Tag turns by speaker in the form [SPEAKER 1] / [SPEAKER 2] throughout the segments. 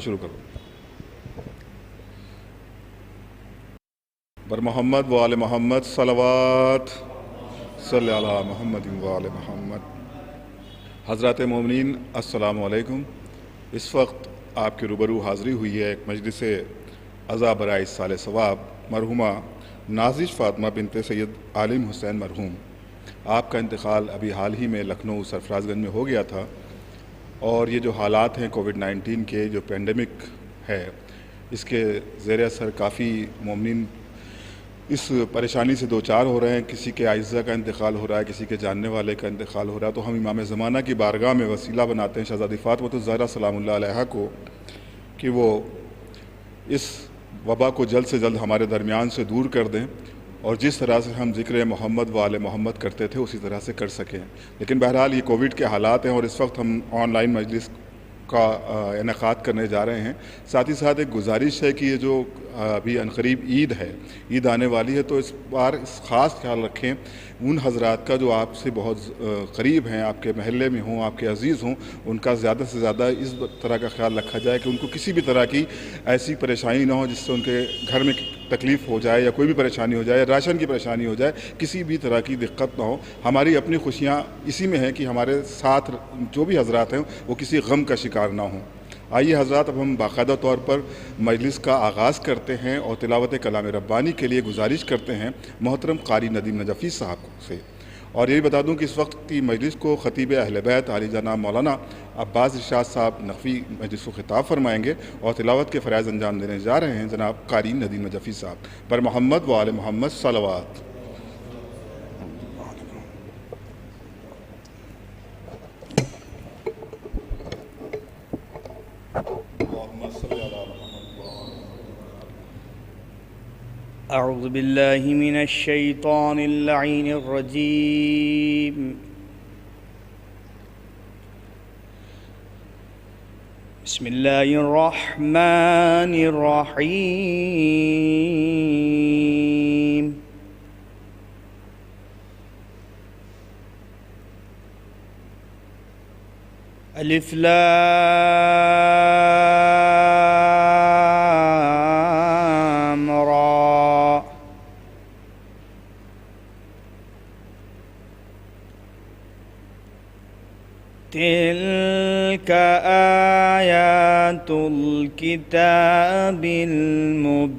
[SPEAKER 1] شروع کرو۔ بر محمد و آل محمد صلوات صلی علی محمد و آل محمد۔ حضرات مومنین السلام علیکم۔ اس وقت آپ کے روبرو حاضری ہوئی ہے ایک مجلس عزا برائے سال ثواب مرحومہ نازش فاطمہ بنت سید عالم حسین مرحوم۔ آپ کا انتقال ابھی حال ہی میں لکھنؤ سرفراز گنج میں ہو گیا تھا، اور یہ جو حالات ہیں کووڈ-19 کے، جو پینڈیمک ہے، اس کے زیر اثر کافی مومنین اس پریشانی سے دوچار ہو رہے ہیں۔ کسی کے اعزہ کا انتقال ہو رہا ہے، کسی کے جاننے والے کا انتقال ہو رہا ہے، تو ہم امام زمانہ کی بارگاہ میں وسیلہ بناتے ہیں شہزادی فاطمہ الزہرا سلام اللہ علیہا کو کہ وہ اس وبا کو جلد سے جلد ہمارے درمیان سے دور کر دیں، اور جس طرح سے ہم ذکر محمد و آل محمد کرتے تھے اسی طرح سے کر سکیں۔ لیکن بہرحال یہ کووڈ کے حالات ہیں، اور اس وقت ہم آن لائن مجلس کا انعقاد کرنے جا رہے ہیں۔ ساتھ ہی ساتھ ایک گزارش ہے کہ یہ جو ابھی عنقریب عید آنے والی ہے، تو اس بار خاص خیال رکھیں ان حضرات کا جو آپ سے بہت قریب ہیں، آپ کے محلے میں ہوں، آپ کے عزیز ہوں، ان کا زیادہ سے زیادہ اس طرح کا خیال رکھا جائے کہ ان کو کسی بھی طرح کی ایسی پریشانی نہ ہو جس سے ان کے گھر میں تکلیف ہو جائے، یا کوئی بھی پریشانی ہو جائے، یا راشن کی پریشانی ہو جائے، کسی بھی طرح کی دقت نہ ہو۔ ہماری اپنی خوشیاں اسی میں ہیں کہ ہمارے ساتھ جو بھی حضرات ہیں وہ کسی غم کا شکار نہ ہوں۔ آئیے حضرات، اب ہم باقاعدہ طور پر مجلس کا آغاز کرتے ہیں اور تلاوت کلام ربانی کے لیے گزارش کرتے ہیں محترم قاری ندیم نجفی صاحب سے۔ اور یہ بھی بتا دوں کہ اس وقت کی مجلس کو خطیب اہل بیت عالی جناب مولانا عباس ارشاد صاحب نقوی مجلس کو خطاب فرمائیں گے، اور تلاوت کے فرائض انجام دینے جا رہے ہیں جناب قاری ندیم نجفی صاحب۔ پر محمد و آل محمد صلوات۔
[SPEAKER 2] اعوذ باللہ من الشیطان اللعین الرجیم۔ بسم اللہ الرحمن الرحیم۔ الف لام را، تلك آیات الکتاب المبین۔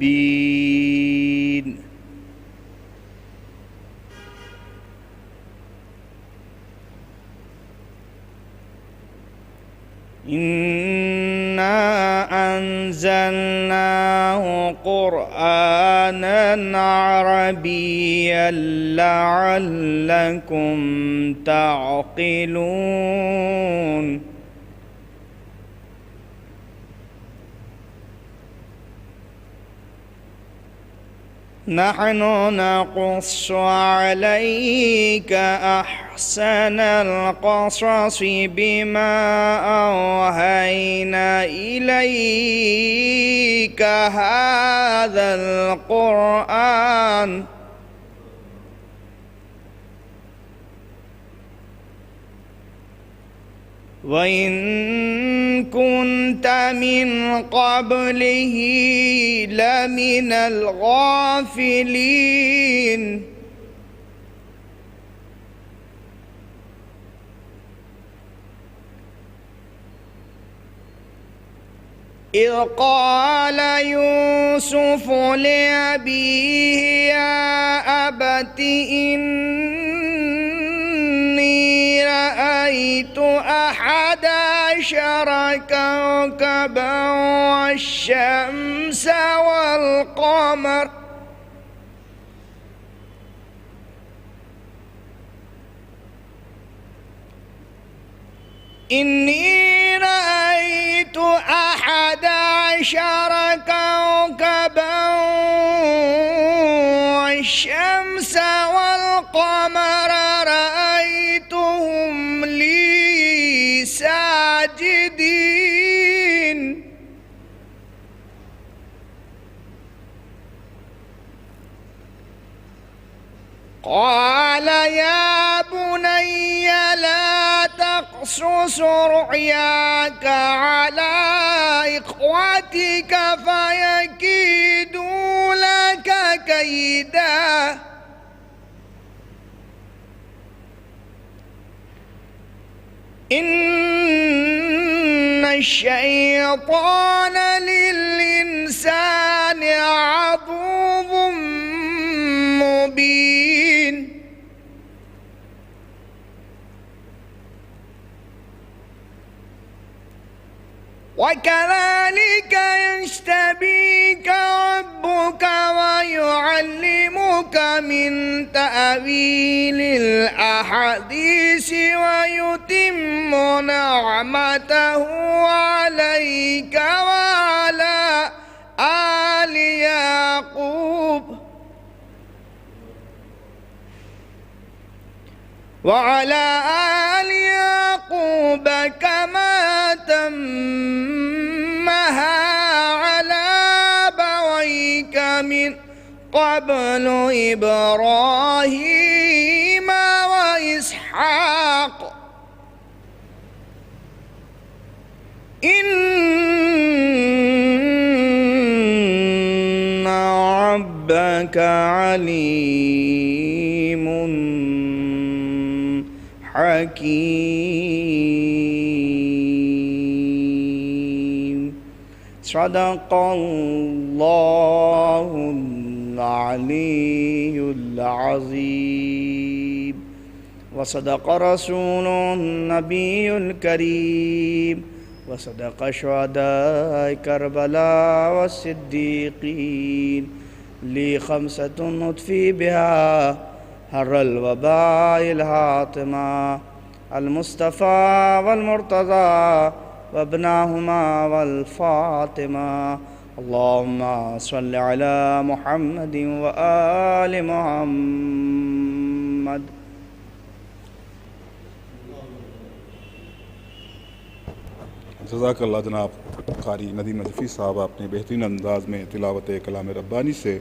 [SPEAKER 2] إِنَّا أَنزَلْنَاهُ قُرْآنًا عَرَبِيًّا لَعَلَّكُمْ تَعْقِلُونَ۔ نحن نقص عليك أحسن القصص بما أوحينا إليك هذا القرآن وَإِن كُنتَ مِن قَبْلِهِ لَمِنَ الْغَافِلِينَ۔ إِذْ قَالَ يُوسُفُ لِأَبِيهِ يَا أَبَتِ إِنِّي رَأَيْتُ أَحَدَ عَشَرَ كَوْكَبًا وَالشَّمْسَ وَالْقَمَرَ إِنِّي رَأَيْتُ أَحَدَ عَشَرَ كَوْكَبًا وَالشَّمْسَ وَالْقَمَرَ رَأَيْتُهُمْ لِي سَاجِدِينَ۔ قَالَ يَا بُنَيَّ لَا تَقْصُصْ تقصص رؤياك على إخوتك فيكيدوا لك كيدا إن الشيطان للإنسان عدو مبين وكذلك يجتبيك ربك ويعلمك من تأويل الأحاديث ويتم نعمته عليك وعلى آل يعقوب كما تمها على أبويك من قبل إبراهيم وإسحاق إن ربك عليم حكيم. صدق الله العلي العظيم وصدق رسوله النبي الكريم وصدق شهداء كربلاء والصديقين. لي خمسة نطفي بها حر الوباء الحاطمة: المصطفى والمرتضى وابناهما والفاطمة. اللهم صل على محمد وآل محمد.
[SPEAKER 1] جزاک اللہ جناب قاری ندیم نجفی صاحب، آپ نے بہترین انداز میں تلاوت کلام ربانی سے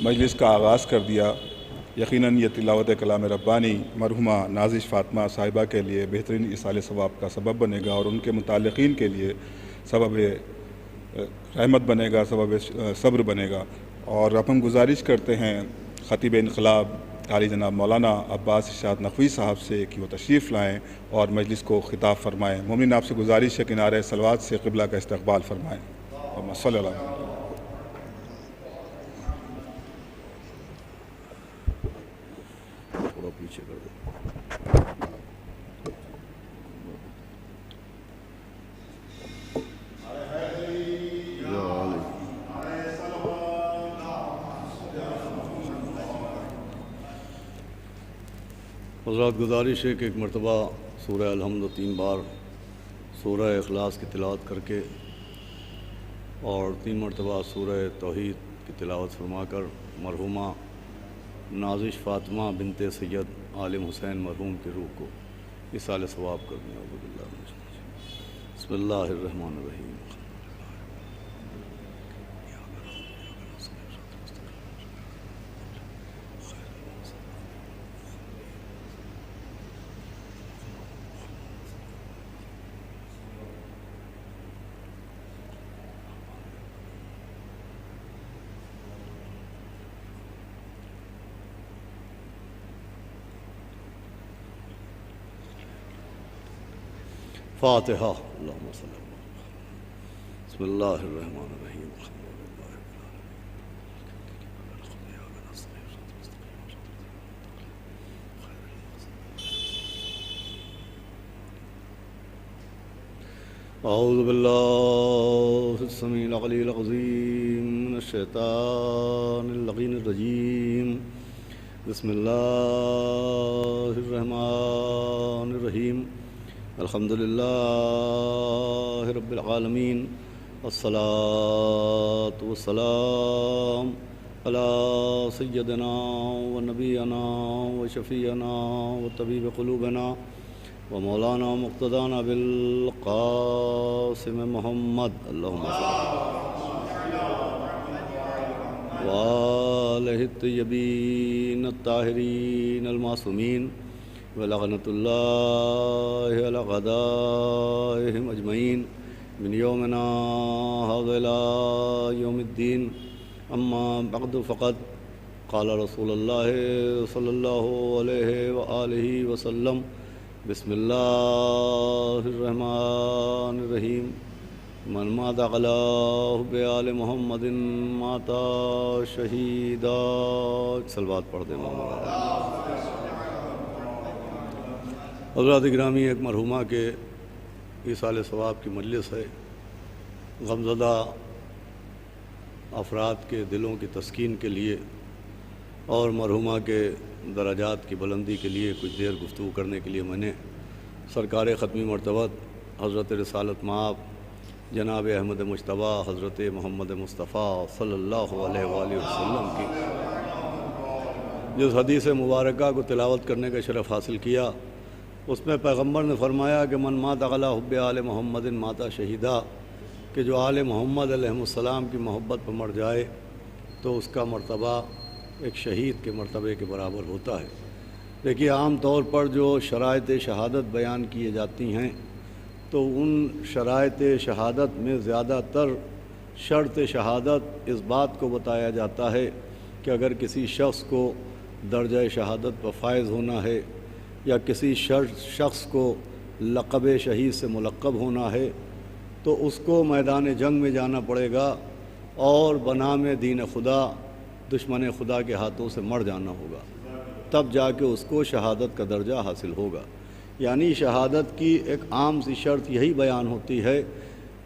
[SPEAKER 1] مجلس کا آغاز کر دیا۔ یقیناً یہ تلاوت کلام ربانی مرحومہ نازش فاطمہ صاحبہ کے لیے بہترین ایصال ثواب کا سبب بنے گا اور ان کے متعلقین کے لیے سبب رحمت بنے گا، سبب صبر بنے گا۔ اور اب ہم گزارش کرتے ہیں خطیب انقلاب قاری جناب مولانا عباس ارشاد نقوی صاحب سے کہ وہ تشریف لائیں اور مجلس کو خطاب فرمائیں۔ مومنین آپ سے گزارش ہے کہ نعرہ صلوات سے قبلہ کا استقبال فرمائیں۔ اللہم صلی اللہ علیہ وسلم۔ تھوڑا پیچھے کر دیں۔
[SPEAKER 3] حضرات، گزارش ہے کہ ایک مرتبہ سورہ الحمد 3 بار سورہ اخلاص کی تلاوت کر کے اور 3 مرتبہ سورہ توحید کی تلاوت فرما کر مرحومہ نازش فاطمہ بنت سید عالم حسین مرحوم کی روح کو ایصال ثواب کرنے۔ بسم اللہ الرحمن الرحیم۔ فاتحہ۔ اللہم صلی اللہ علیہ وسلم۔ بسم اللہ الرحمن الرحیم۔ اعوذ باللہ السمیع العلیہ العظیم من الشیطان اللعین الرجیم۔ بسم اللہ الرحمن الرحیم۔ الحمدللہ رب العالمین، والصلاة والسلام علی سیدنا و نبینا و شفیعنا و طبیب قلوبنا و مولانا مقتدانا بالقاسم محمد اللہم وآلہ الطیبین الطاہرین المعصومین ولعنۃ اللہ علی اعدائہم اجمعین من یومنا ھذا الی یوم الدین اما بعد فقد قال رسول اللہ صلی اللہ علیہ وآلہ وسلم بسم اللہ الرحمن الرحیم من مات علی حب آل محمد مات شہیدا. صلوات پڑھ دیں محمد. حضرات گرامی، ایک مرحومہ کے ایصال ثواب کی مجلس ہے. غمزدہ افراد کے دلوں کی تسکین کے لیے اور مرحومہ کے درجات کی بلندی کے لیے کچھ دیر گفتگو کرنے کے لیے میں نے سرکار ختمی مرتبت حضرت رسالت مآب جناب احمد مجتبیٰ حضرت محمد مصطفیٰ صلی اللہ علیہ وآلہ وسلم کی جس حدیث مبارکہ کو تلاوت کرنے کا شرف حاصل کیا، اس میں پیغمبر نے فرمایا کہ من مات علی حب آل محمد مات شہیدا، کہ جو آل محمد علیہ السلام کی محبت پر مر جائے تو اس کا مرتبہ ایک شہید کے مرتبے کے برابر ہوتا ہے. دیکھیے، عام طور پر جو شرائط شہادت بیان کیے جاتی ہیں تو ان شرائط شہادت میں زیادہ تر شرط شہادت اس بات کو بتایا جاتا ہے کہ اگر کسی شخص کو درجہ شہادت پر فائز ہونا ہے یا کسی شخص کو لقب شہید سے ملقب ہونا ہے تو اس کو میدان جنگ میں جانا پڑے گا اور بنام دین خدا دشمن خدا کے ہاتھوں سے مر جانا ہوگا، تب جا کے اس کو شہادت کا درجہ حاصل ہوگا. یعنی شہادت کی ایک عام سی شرط یہی بیان ہوتی ہے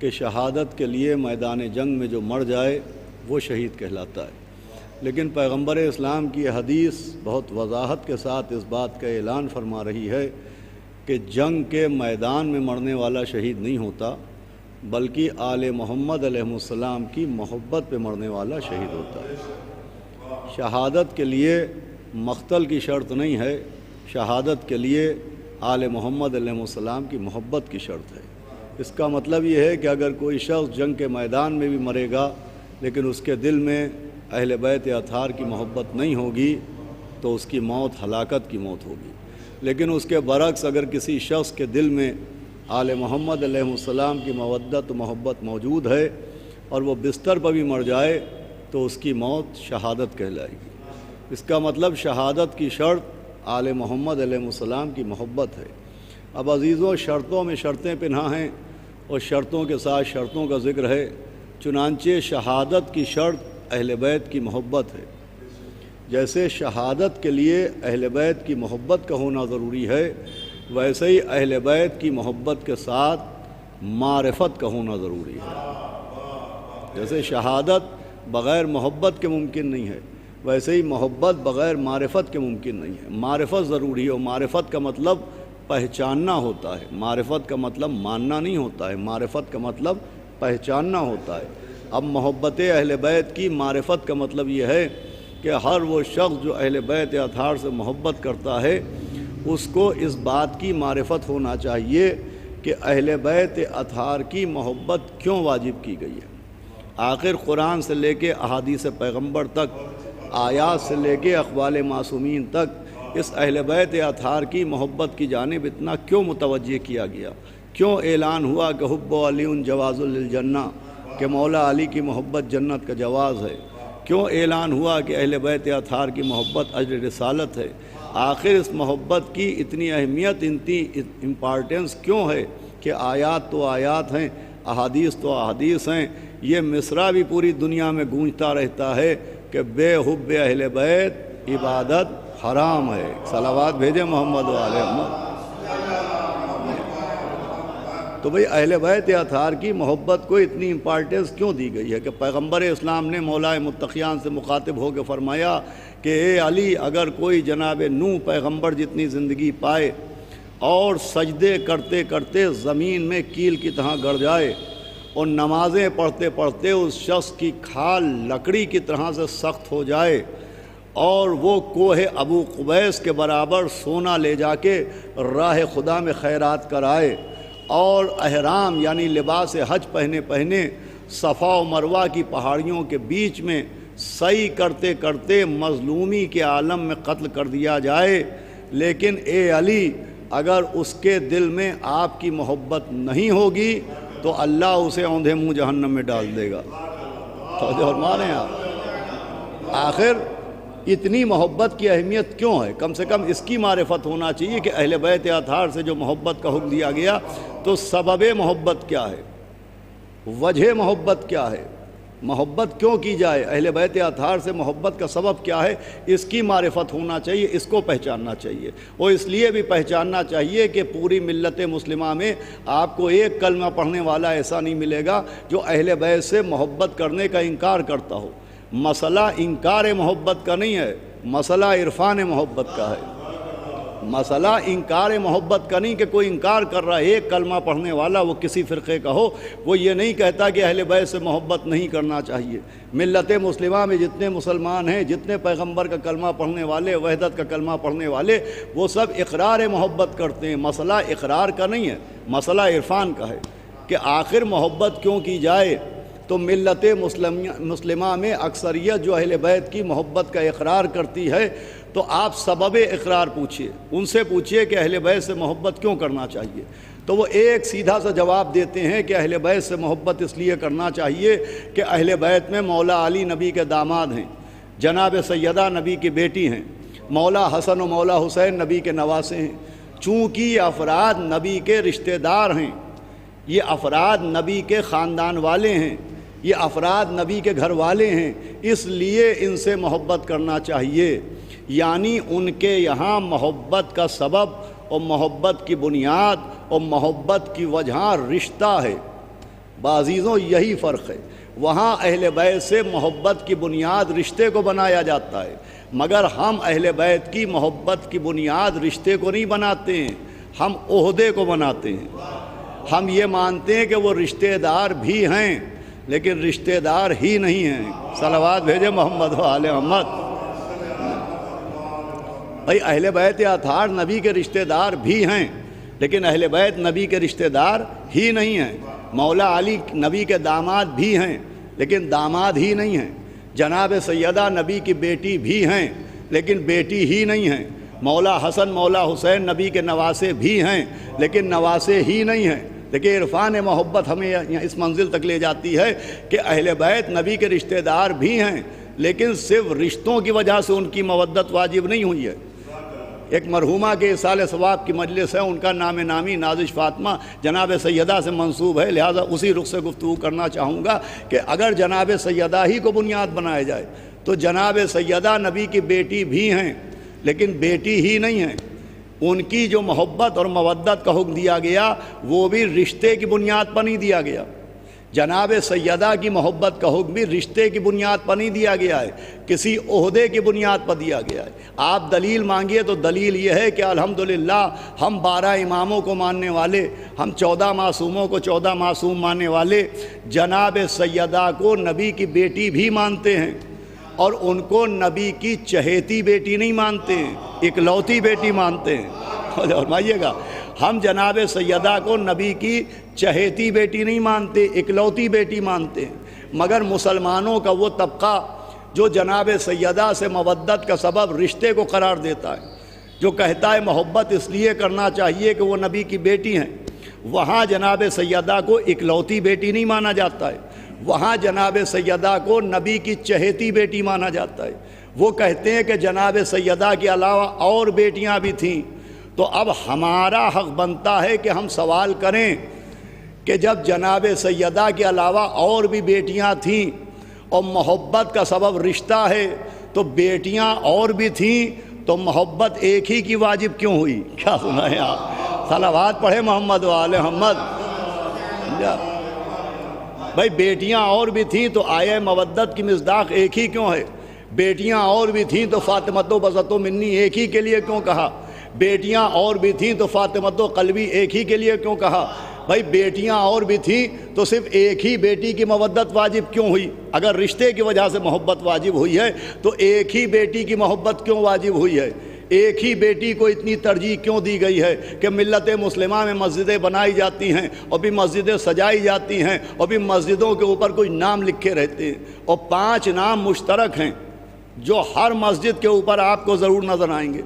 [SPEAKER 3] کہ شہادت کے لیے میدان جنگ میں جو مر جائے وہ شہید کہلاتا ہے. لیکن پیغمبر اسلام کی حدیث بہت وضاحت کے ساتھ اس بات کا اعلان فرما رہی ہے کہ جنگ کے میدان میں مرنے والا شہید نہیں ہوتا، بلکہ آل محمد علیہ السلام کی محبت پہ مرنے والا شہید ہوتا ہے. شہادت کے لیے مقتل کی شرط نہیں ہے، شہادت کے لیے آل محمد علیہ السلام کی محبت کی شرط ہے. اس کا مطلب یہ ہے کہ اگر کوئی شخص جنگ کے میدان میں بھی مرے گا لیکن اس کے دل میں اہل بیت اطہار کی محبت نہیں ہوگی تو اس کی موت ہلاکت کی موت ہوگی. لیکن اس کے برعکس اگر کسی شخص کے دل میں آل محمد علیہ السلام کی مودت و محبت موجود ہے اور وہ بستر پر بھی مر جائے تو اس کی موت شہادت کہلائے گی. اس کا مطلب شہادت کی شرط آل محمد علیہ السلام کی محبت ہے. اب عزیزوں، شرطوں میں شرطیں پنہا ہیں اور شرطوں کے ساتھ شرطوں کا ذکر ہے. چنانچہ شہادت کی شرط اہل بیت کی محبت ہے. جیسے شہادت کے لیے اہل بیت کی محبت کا ہونا ضروری ہے، ویسے ہی اہل بیت کی محبت کے ساتھ معرفت کا ہونا ضروری ہے. جیسے شہادت بغیر محبت کے ممکن نہیں ہے، ویسے ہی محبت بغیر معرفت کے ممکن نہیں ہے. معرفت ضروری ہے، اور معرفت کا مطلب پہچاننا ہوتا ہے. معرفت کا مطلب ماننا نہیں ہوتا ہے، معرفت کا مطلب پہچاننا ہوتا ہے. اب محبت اہل بیت کی معرفت کا مطلب یہ ہے کہ ہر وہ شخص جو اہل بیت اطہار سے محبت کرتا ہے اس کو اس بات کی معرفت ہونا چاہیے کہ اہل بیت اطہار کی محبت کیوں واجب کی گئی ہے. آخر قرآن سے لے کے احادیث پیغمبر تک، آیات سے لے کے اقوال معصومین تک اس اہل بیت اطہار کی محبت کی جانب اتنا کیوں متوجہ کیا گیا؟ کیوں اعلان ہوا کہ حب علی جواز للجنہ، کہ مولا علی کی محبت جنت کا جواز ہے؟ کیوں اعلان ہوا کہ اہل بیت اطہار کی محبت اجر رسالت ہے؟ آخر اس محبت کی اتنی اہمیت، اتنی امپارٹنس کیوں ہے کہ آیات تو آیات ہیں، احادیث تو احادیث ہیں. یہ مصرع بھی پوری دنیا میں گونجتا رہتا ہے کہ بے حب اہل بیت عبادت حرام ہے. صلوات بھیجے محمد والے محمد. تو بھئی اہل بیت اطہار کی محبت کو اتنی امپارٹنس کیوں دی گئی ہے کہ پیغمبر اسلام نے مولا متقیان سے مخاطب ہو کے فرمایا کہ اے علی، اگر کوئی جناب نوح پیغمبر جتنی زندگی پائے اور سجدے کرتے کرتے زمین میں کیل کی طرح گڑ جائے اور نمازیں پڑھتے پڑھتے اس شخص کی کھال لکڑی کی طرح سے سخت ہو جائے اور وہ کوہ ابو قبیس کے برابر سونا لے جا کے راہ خدا میں خیرات کرائے اور احرام یعنی لباس حج پہنے صفا و مروہ کی پہاڑیوں کے بیچ میں سعی کرتے کرتے مظلومی کے عالم میں قتل کر دیا جائے، لیکن اے علی اگر اس کے دل میں آپ کی محبت نہیں ہوگی تو اللہ اسے اوندھے منہ جہنم میں ڈال دے گا۔ توجہ فرما رہے ہیں آپ؟ آخر اتنی محبت کی اہمیت کیوں ہے؟ کم سے کم اس کی معرفت ہونا چاہیے کہ اہل بیت اطہار سے جو محبت کا حکم دیا گیا تو سبب محبت کیا ہے، وجہ محبت کیا ہے، محبت کیوں کی جائے، اہل بیت اطہار سے محبت کا سبب کیا ہے، اس کی معرفت ہونا چاہیے، اس کو پہچاننا چاہیے۔ اور اس لیے بھی پہچاننا چاہیے کہ پوری ملت مسلمہ میں آپ کو ایک کلمہ پڑھنے والا ایسا نہیں ملے گا جو اہل بیت سے محبت کرنے کا انکار کرتا ہو۔ مسئلہ انکار محبت کا نہیں ہے، مسئلہ عرفان محبت کا ہے۔ مسئلہ انکار محبت کا نہیں کہ کوئی انکار کر رہا ہے، ایک کلمہ پڑھنے والا وہ کسی فرقے کا ہو، وہ یہ نہیں کہتا کہ اہل بیت سے محبت نہیں کرنا چاہیے۔ ملت مسلمہ میں جتنے مسلمان ہیں، جتنے پیغمبر کا کلمہ پڑھنے والے، وحدت کا کلمہ پڑھنے والے، وہ سب اقرار محبت کرتے ہیں۔ مسئلہ اقرار کا نہیں ہے، مسئلہ عرفان کا ہے کہ آخر محبت کیوں کی جائے۔ تو ملت مسلمہ میں اکثریت جو اہل بیت کی محبت کا اقرار کرتی ہے، تو آپ سبب اقرار پوچھئے، ان سے پوچھئے کہ اہل بیت سے محبت کیوں کرنا چاہیے۔ تو وہ ایک سیدھا سا جواب دیتے ہیں کہ اہل بیت سے محبت اس لیے کرنا چاہیے کہ اہل بیت میں مولا علی نبی کے داماد ہیں، جناب سیدہ نبی کی بیٹی ہیں، مولا حسن و مولا حسین نبی کے نواسے ہیں۔ چونکہ یہ افراد نبی کے رشتہ دار ہیں، یہ افراد نبی کے خاندان والے ہیں، یہ افراد نبی کے گھر والے ہیں، اس لیے ان سے محبت کرنا چاہیے۔ یعنی ان کے یہاں محبت کا سبب اور محبت کی بنیاد اور محبت کی وجہ رشتہ ہے۔ بعزیزوں یہی فرق ہے، وہاں اہل بیت سے محبت کی بنیاد رشتے کو بنایا جاتا ہے، مگر ہم اہل بیت کی محبت کی بنیاد رشتے کو نہیں بناتے ہیں، ہم عہدے کو بناتے ہیں۔ ہم یہ مانتے ہیں کہ وہ رشتہ دار بھی ہیں لیکن رشتہ دار ہی نہیں ہیں۔ صلوات بھیجے محمد و آل محمد۔ بھائی اہل بیت اطہار نبی کے رشتہ دار بھی ہیں لیکن اہل بیت نبی کے رشتہ دار ہی نہیں ہیں۔ مولا علی نبی کے داماد بھی ہیں لیکن داماد ہی نہیں ہیں۔ جناب سیدہ نبی کی بیٹی بھی ہیں لیکن بیٹی ہی نہیں ہیں۔ مولا حسن مولا حسین نبی کے نواسے بھی ہیں لیکن نواسے ہی نہیں ہیں۔ دیکھیں عرفان محبت ہمیں اس منزل تک لے جاتی ہے کہ اہل بیت نبی کے رشتہ دار بھی ہیں لیکن صرف رشتوں کی وجہ سے ان کی مودت واجب نہیں ہوئی ہے۔ ایک مرحومہ کے اصال ثواب کی مجلس ہے، ان کا نام نامی نازش فاطمہ جناب سیدہ سے منسوب ہے، لہذا اسی رخ سے گفتگو کرنا چاہوں گا کہ اگر جناب سیدہ ہی کو بنیاد بنایا جائے تو جناب سیدہ نبی کی بیٹی بھی ہیں لیکن بیٹی ہی نہیں ہیں۔ ان کی جو محبت اور مودت کا حکم دیا گیا وہ بھی رشتے کی بنیاد پر نہیں دیا گیا۔ جناب سیدہ کی محبت کا حکم بھی رشتے کی بنیاد پر نہیں دیا گیا ہے، کسی عہدے کی بنیاد پر دیا گیا ہے۔ آپ دلیل مانگیے تو دلیل یہ ہے کہ الحمدللہ ہم 12 اماموں کو ماننے والے، ہم 14 معصوموں کو 14 معصوم ماننے والے جناب سیدہ کو نبی کی بیٹی بھی مانتے ہیں اور ان کو نبی کی چہیتی بیٹی نہیں مانتے ہیں، اکلوتی بیٹی مانتے ہیں۔ فرمائیے گا، ہم جناب سیدہ کو نبی کی چہیتی بیٹی نہیں مانتے، اکلوتی بیٹی مانتے ہیں۔ مگر مسلمانوں کا وہ طبقہ جو جناب سیدہ سے مودت کا سبب رشتے کو قرار دیتا ہے، جو کہتا ہے محبت اس لیے کرنا چاہیے کہ وہ نبی کی بیٹی ہیں، وہاں جناب سیدہ کو اکلوتی بیٹی نہیں مانا جاتا ہے، وہاں جناب سیدہ کو نبی کی چہیتی بیٹی مانا جاتا ہے۔ وہ کہتے ہیں کہ جناب سیدہ کے علاوہ اور بیٹیاں بھی تھیں۔ تو اب ہمارا حق بنتا ہے کہ ہم سوال کریں کہ جب جناب سیدہ کے علاوہ اور بھی بیٹیاں تھیں اور محبت کا سبب رشتہ ہے تو بیٹیاں اور بھی تھیں تو محبت ایک ہی کی واجب کیوں ہوئی؟ کیا سنا ہے آپ؟ صلوات پڑھے محمد و آل محمد۔ بھائی بیٹیاں اور بھی تھیں تو آیہ مودت کی مصداق ایک ہی کیوں ہے؟ بیٹیاں اور بھی تھیں تو فاطمۃ و بسط و منی ایک ہی کے لیے کیوں کہا؟ بیٹیاں اور بھی تھیں تو فاطمۃ و قلبی ایک ہی کے لیے کیوں کہا؟ بھائی بیٹیاں اور بھی تھیں تو صرف ایک ہی بیٹی کی مودت واجب کیوں ہوئی؟ اگر رشتے کی وجہ سے محبت واجب ہوئی ہے تو ایک ہی بیٹی کی محبت کیوں واجب ہوئی ہے؟ ایک ہی بیٹی کو اتنی ترجیح کیوں دی گئی ہے کہ ملت مسلمہ میں مسجدیں بنائی جاتی ہیں اور بھی مسجدیں سجائی جاتی ہیں اور بھی مسجدوں کے اوپر کوئی نام لکھے رہتے ہیں اور 5 نام مشترک ہیں جو ہر مسجد کے اوپر آپ کو ضرور نظر آئیں گے۔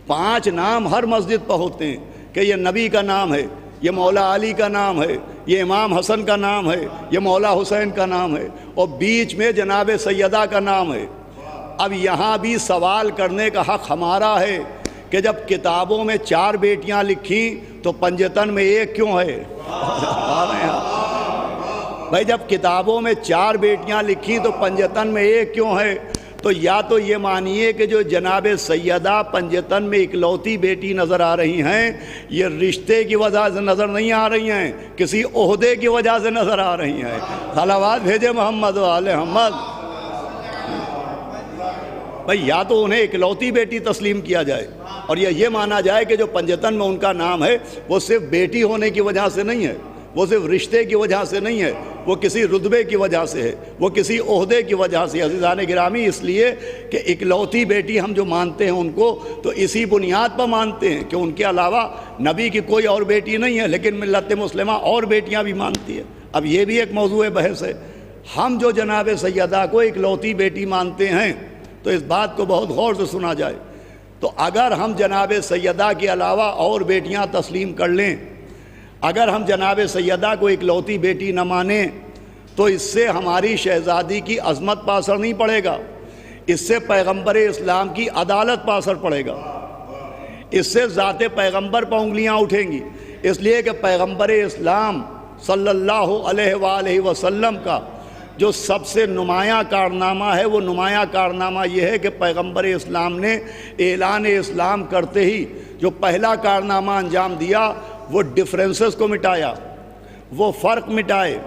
[SPEAKER 3] 5 نام ہر مسجد پر ہوتے ہیں کہ یہ نبی کا نام ہے، یہ مولا علی کا نام ہے، یہ امام حسن کا نام ہے، یہ مولا حسین کا نام ہے، اور بیچ میں جناب سیدہ کا نام ہے۔ اب یہاں بھی سوال کرنے کا حق ہمارا ہے کہ جب کتابوں میں 4 بیٹیاں لکھیں تو پنجتن میں 1 کیوں ہے؟ بھائی جب کتابوں میں 4 بیٹیاں لکھیں تو پنجتن میں 1 کیوں ہے؟ تو یا تو یہ مانیے کہ جو جناب سیدہ پنجتن میں اکلوتی بیٹی نظر آ رہی ہیں، یہ رشتے کی وجہ سے نظر نہیں آ رہی ہیں، کسی عہدے کی وجہ سے نظر آ رہی ہیں۔ صلوات بھیجے محمد و آل محمد۔ بھائی یا تو انہیں اکلوتی بیٹی تسلیم کیا جائے اور یہ مانا جائے کہ جو پنجتن میں ان کا نام ہے وہ صرف بیٹی ہونے کی وجہ سے نہیں ہے، وہ صرف رشتے کی وجہ سے نہیں ہے، وہ کسی رتبے کی وجہ سے ہے، وہ کسی عہدے کی وجہ سے۔ عزیزان گرامی، اس لیے کہ اکلوتی بیٹی ہم جو مانتے ہیں ان کو تو اسی بنیاد پر مانتے ہیں کہ ان کے علاوہ نبی کی کوئی اور بیٹی نہیں ہے، لیکن ملت مسلمہ اور بیٹیاں بھی مانتی ہے۔ اب یہ بھی ایک موضوع بحث ہے۔ ہم جو جناب سیدہ کو اکلوتی بیٹی مانتے ہیں تو اس بات کو بہت غور سے سنا جائے، تو اگر ہم جناب سیدہ کے علاوہ اور بیٹیاں تسلیم کر لیں، اگر ہم جناب سیدہ کو اکلوتی بیٹی نہ مانیں تو اس سے ہماری شہزادی کی عظمت پر اثر نہیں پڑے گا، اس سے پیغمبر اسلام کی عدالت پر اثر پڑے گا، اس سے ذات پیغمبر پر انگلیاں اٹھیں گی، اس لیے کہ پیغمبر اسلام صلی اللہ علیہ وآلہ وسلم کا جو سب سے نمایاں کارنامہ ہے وہ نمایاں کارنامہ یہ ہے کہ پیغمبر اسلام نے اعلان اسلام کرتے ہی جو پہلا کارنامہ انجام دیا وہ ڈفرینسز کو مٹایا، وہ فرق مٹائے،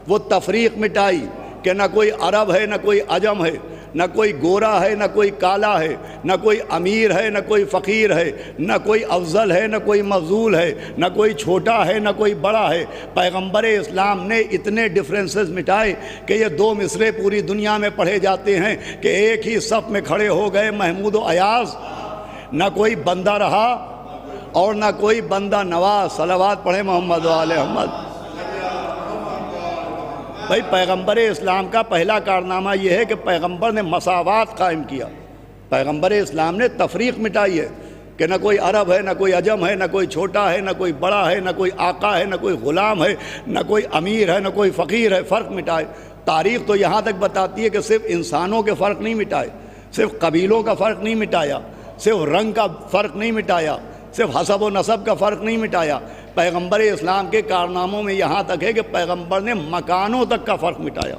[SPEAKER 3] وہ تفریق مٹائی کہ نہ کوئی عرب ہے نہ کوئی عجم ہے، نہ کوئی گورا ہے نہ کوئی کالا ہے، نہ کوئی امیر ہے نہ کوئی فقیر ہے، نہ کوئی افضل ہے نہ کوئی مفضول ہے، نہ کوئی چھوٹا ہے نہ کوئی بڑا ہے۔ پیغمبر اسلام نے اتنے ڈفرینسز مٹائے کہ یہ 2 مصرے پوری دنیا میں پڑھے جاتے ہیں کہ ایک ہی صف میں کھڑے ہو گئے محمود و ایاز، نہ کوئی بندہ رہا اور نہ کوئی بندہ نواز۔ صلوات پڑھیں محمد و آل محمد۔ بھائی پیغمبر اسلام کا پہلا کارنامہ یہ ہے کہ پیغمبر نے مساوات قائم کیا، پیغمبر اسلام نے تفریق مٹائی ہے کہ نہ کوئی عرب ہے نہ کوئی عجم ہے، نہ کوئی چھوٹا ہے نہ کوئی بڑا ہے، نہ کوئی آقا ہے نہ کوئی غلام ہے، نہ کوئی امیر ہے نہ کوئی فقیر ہے، فرق مٹائے۔ تاریخ تو یہاں تک بتاتی ہے کہ صرف انسانوں کے فرق نہیں مٹائے، صرف قبیلوں کا فرق نہیں مٹایا، صرف رنگ کا فرق نہیں مٹایا، صرف حسب و نسب کا فرق نہیں مٹایا۔ پیغمبر اسلام کے کارناموں میں یہاں تک ہے کہ پیغمبر نے مکانوں تک کا فرق مٹایا۔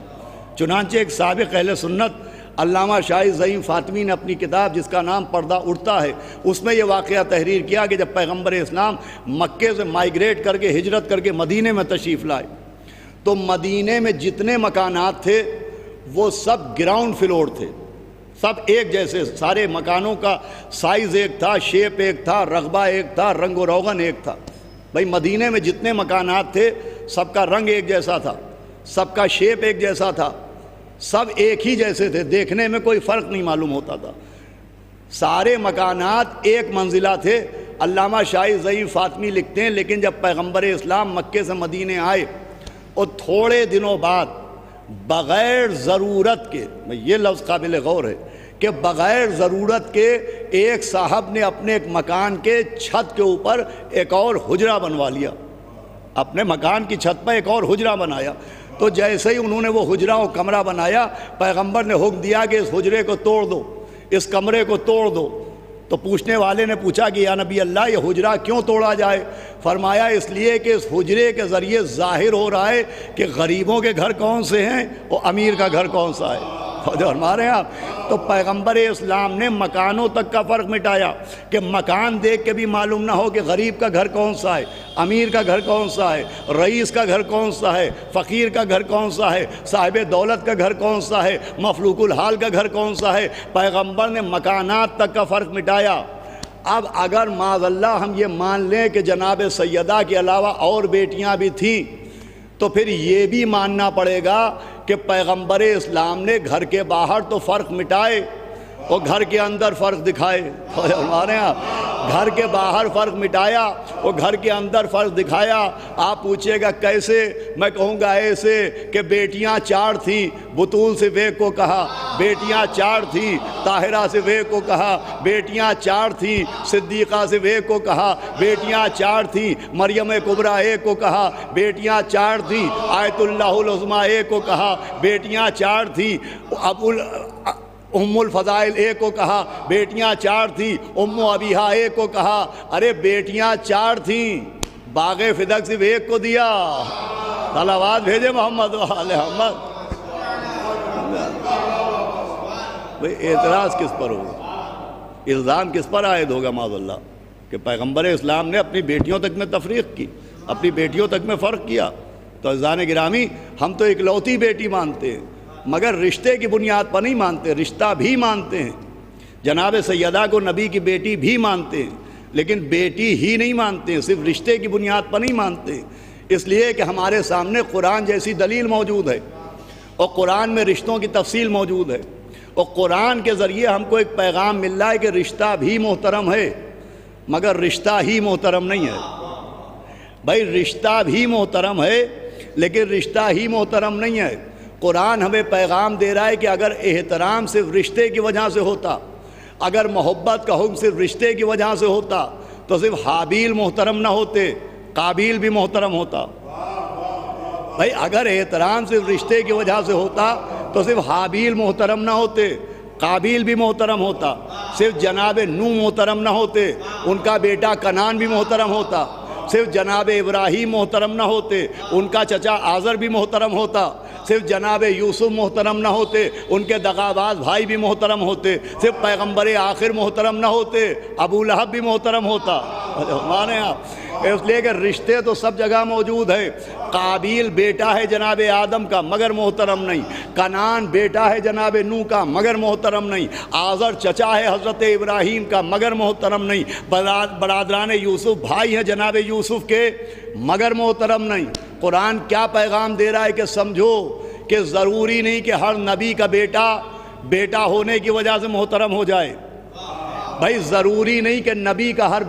[SPEAKER 3] چنانچہ ایک سابق اہل سنت علامہ شاہ زعیم فاطمی نے اپنی کتاب جس کا نام پردہ اٹھتا ہے اس میں یہ واقعہ تحریر کیا کہ جب پیغمبر اسلام مکے سے مائیگریٹ کر کے ہجرت کر کے مدینے میں تشریف لائے تو مدینے میں جتنے مکانات تھے وہ سب گراؤنڈ فلور تھے، سب ایک جیسے، سارے مکانوں کا سائز ایک تھا، شیپ ایک تھا، رقبہ ایک تھا، رنگ و روغن ایک تھا۔ بھائی مدینے میں جتنے مکانات تھے سب کا رنگ ایک جیسا تھا، سب کا شیپ ایک جیسا تھا، سب ایک ہی جیسے تھے، دیکھنے میں کوئی فرق نہیں معلوم ہوتا تھا، سارے مکانات ایک منزلہ تھے۔ علامہ شاہ زعیم فاطمی لکھتے ہیں لیکن جب پیغمبر اسلام مکے سے مدینے آئے اور تھوڑے دنوں بعد بغیر ضرورت کے، یہ لفظ قابل غور ہے کہ بغیر ضرورت کے ایک صاحب نے اپنے ایک مکان کے چھت کے اوپر ایک اور حجرہ بنوا لیا، اپنے مکان کی چھت پر ایک اور حجرہ بنایا۔ تو جیسے ہی انہوں نے وہ حجرہ و کمرہ بنایا پیغمبر نے حکم دیا کہ اس حجرے کو توڑ دو، اس کمرے کو توڑ دو۔ تو پوچھنے والے نے پوچھا کہ یا نبی اللہ یہ حجرہ کیوں توڑا جائے؟ فرمایا اس لیے کہ اس حجرے کے ذریعے ظاہر ہو رہا ہے کہ غریبوں کے گھر کون سے ہیں اور امیر کا گھر کون سا ہے۔ فرما رہے ہیں آپ؟ تو پیغمبر اسلام نے مکانوں تک کا فرق مٹایا کہ مکان دیکھ کے بھی معلوم نہ ہو کہ غریب کا گھر کون سا ہے، امیر کا گھر کون سا ہے، رئیس کا گھر کون سا ہے، فقیر کا گھر کون سا ہے، صاحب دولت کا گھر کون سا ہے، مفلوک الحال کا گھر کون سا ہے۔ پیغمبر نے مکانات تک کا فرق مٹایا۔ اب اگر معاذ اللہ ہم یہ مان لیں کہ جناب سیدہ کے علاوہ اور بیٹیاں بھی تھیں تو پھر یہ بھی ماننا پڑے گا کہ پیغمبر اسلام نے گھر کے باہر تو فرق مٹائے اور گھر کے اندر فرق دکھائے۔ ہمارے یہاں گھر کے باہر فرق مٹایا اور گھر کے اندر فرق دکھایا۔ آپ پوچھئے گا کیسے؟ میں کہوں گا ایسے کہ بیٹیاں 4 تھیں، بطول سے ایک کو کہا، بیٹیاں 4 تھیں، طاہرہ سے ایک کو کہا، بیٹیاں 4 تھیں، صدیقہ سے ایک کو کہا، بیٹیاں 4 تھیں، مریم کبریٰ ایک کو کہا، بیٹیاں 4 تھیں، آیت اللہ العظمیٰ ایک کو کہا، بیٹیاں 4 تھیں، ام الفضائل ایک کو کہا، بیٹیاں 4 تھیں، ام ابیہا ایک کو کہا۔ ارے بیٹیاں 4 تھیں، باغ فدق صرف ایک کو دیا۔ صلوات بھیجے محمد و آل محمد۔ بھئی اعتراض کس پر ہوگا؟ الزام کس پر عائد ہوگا معاذ اللہ؟ کہ پیغمبر اسلام نے اپنی بیٹیوں تک میں تفریق کی، اپنی بیٹیوں تک میں فرق کیا۔ تو عزیزان گرامی، ہم تو اکلوتی بیٹی مانتے ہیں، مگر رشتے کی بنیاد پر نہیں مانتے، رشتہ بھی مانتے ہیں۔ جناب سیدہ کو نبی کی بیٹی بھی مانتے ہیں، لیکن بیٹی ہی نہیں مانتے ہیں، صرف رشتے کی بنیاد پر نہیں مانتے ہیں۔ اس لیے کہ ہمارے سامنے قرآن جیسی دلیل موجود ہے، اور قرآن میں رشتوں کی تفصیل موجود ہے، اور قرآن کے ذریعے ہم کو ایک پیغام مل رہا ہے کہ رشتہ بھی محترم ہے، مگر رشتہ ہی محترم نہیں ہے۔ بھائی رشتہ بھی محترم ہے، لیکن رشتہ ہی محترم نہیں ہے۔ قرآن ہمیں پیغام دے رہا ہے کہ اگر احترام صرف رشتے کی وجہ سے ہوتا، اگر محبت کا حکم صرف رشتے کی وجہ سے ہوتا، تو صرف حابیل محترم نہ ہوتے، قابیل بھی محترم ہوتا۔ بھائی اگر احترام صرف رشتے کی وجہ سے ہوتا تو صرف حابیل محترم نہ ہوتے، قابیل بھی محترم ہوتا، صرف جناب نوح محترم نہ ہوتے، ان کا بیٹا کنعان بھی محترم ہوتا، صرف جناب ابراہیم محترم نہ ہوتے، ان کا چچا آزر بھی محترم ہوتا، صرف جناب یوسف محترم نہ ہوتے، ان کے دغاباز بھائی بھی محترم ہوتے، صرف پیغمبر آخر محترم نہ ہوتے، ابو لہب بھی محترم ہوتا۔ ہمارے یہاں اس لیے کہ رشتے تو سب جگہ موجود ہے۔ قابیل بیٹا ہے جناب آدم کا مگر محترم نہیں، کنعان بیٹا ہے جناب نوح کا مگر محترم نہیں، آزر چچا ہے حضرت ابراہیم کا مگر محترم نہیں، برادران یوسف بھائی ہیں جناب یوسف کے مگر محترم نہیں۔ قرآن کیا پیغام دے رہا ہے کہ سمجھو کہ ضروری نہیں کہ ہر نبی کا بیٹا ہونے کی وجہ سے محترم ہو جائے۔ بھائی ضروری نہیں کہ نبی کا ہر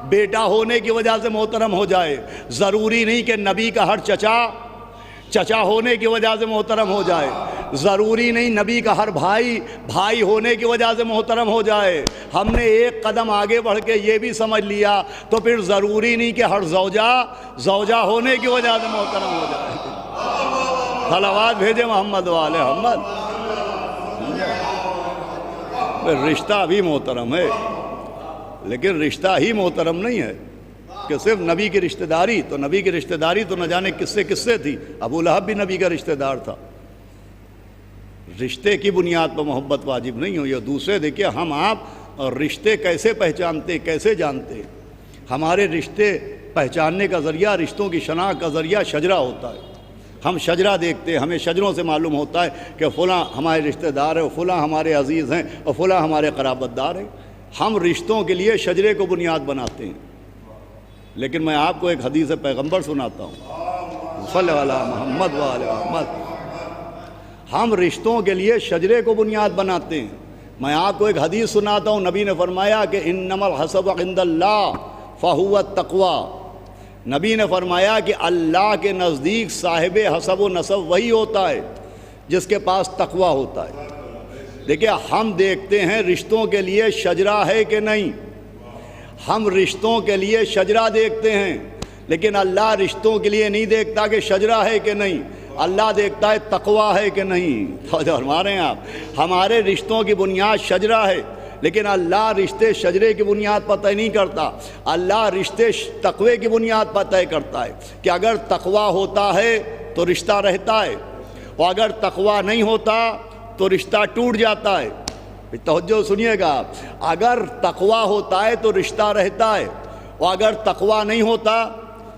[SPEAKER 3] بیٹا ہونے کی وجہ سے محترم ہو جائے، ضروری نہیں کہ نبی کا ہر چچا ہونے کی وجہ سے محترم ہو جائے، ضروری نہیں نبی کا ہر بھائی ہونے کی وجہ سے محترم ہو جائے۔ ہم نے ایک قدم آگے بڑھ کے یہ بھی سمجھ لیا تو پھر ضروری نہیں کہ ہر زوجہ ہونے کی وجہ سے محترم ہو جائے۔ صلوات بھیجے محمد و آل محمد۔ رشتہ بھی محترم ہے، لیکن رشتہ ہی محترم نہیں ہے کہ صرف نبی کی رشتہ داری۔ تو نبی کی رشتہ داری تو نہ جانے کس سے تھی، ابو لہب بھی نبی کا رشتہ دار تھا۔ رشتے کی بنیاد پر محبت واجب نہیں ہوئی۔ اور دوسرے دیکھیے ہم آپ رشتے کیسے پہچانتے، کیسے جانتے؟ ہمارے رشتے پہچاننے کا ذریعہ، رشتوں کی شناخت کا ذریعہ شجرہ ہوتا ہے۔ ہم شجرہ دیکھتے ہیں، ہمیں شجروں سے معلوم ہوتا ہے کہ فلاں ہمارے رشتہ دار ہیں، فلاں ہمارے عزیز ہیں، اور فلاں ہمارے قرابت دار ہیں۔ ہم رشتوں کے لیے شجرے کو بنیاد بناتے ہیں۔ لیکن میں آپ کو ایک حدیث پیغمبر سناتا ہوں، صلی اللہ علیہ محمد و آل محمد۔ ہم رشتوں کے لیے شجرے کو بنیاد بناتے ہیں۔ میں آپ کو ایک حدیث سناتا ہوں، نبی نے فرمایا کہ انما الحسب عند اللہ فہو التقوی۔ نبی نے فرمایا کہ اللہ کے نزدیک صاحب حسب و نسب وہی ہوتا ہے جس کے پاس تقوی ہوتا ہے۔ دیکھیں ہم دیکھتے ہیں رشتوں کے لیے شجرہ ہے کہ نہیں، ہم رشتوں کے لیے شجرہ دیکھتے ہیں، لیکن اللہ رشتوں کے لیے نہیں دیکھتا کہ شجرہ ہے کہ نہیں، اللہ دیکھتا ہے تقوی ہے کہ نہیں۔ ہمارے یہاں ہمارے رشتوں کی بنیاد شجرہ ہے، لیکن اللہ رشتے شجرے کی بنیاد پر طے نہیں کرتا، اللہ رشتے تقوی کی بنیاد پر طے کرتا ہے کہ اگر تقوی ہوتا ہے تو رشتہ رہتا ہے، اور اگر تقوی نہیں ہوتا تو رشتہ ٹوٹ جاتا ہے۔ توجہ سنیے گا، اگر تقوی ہوتا ہے تو رشتہ رہتا ہے، اور اگر تقوی نہیں ہوتا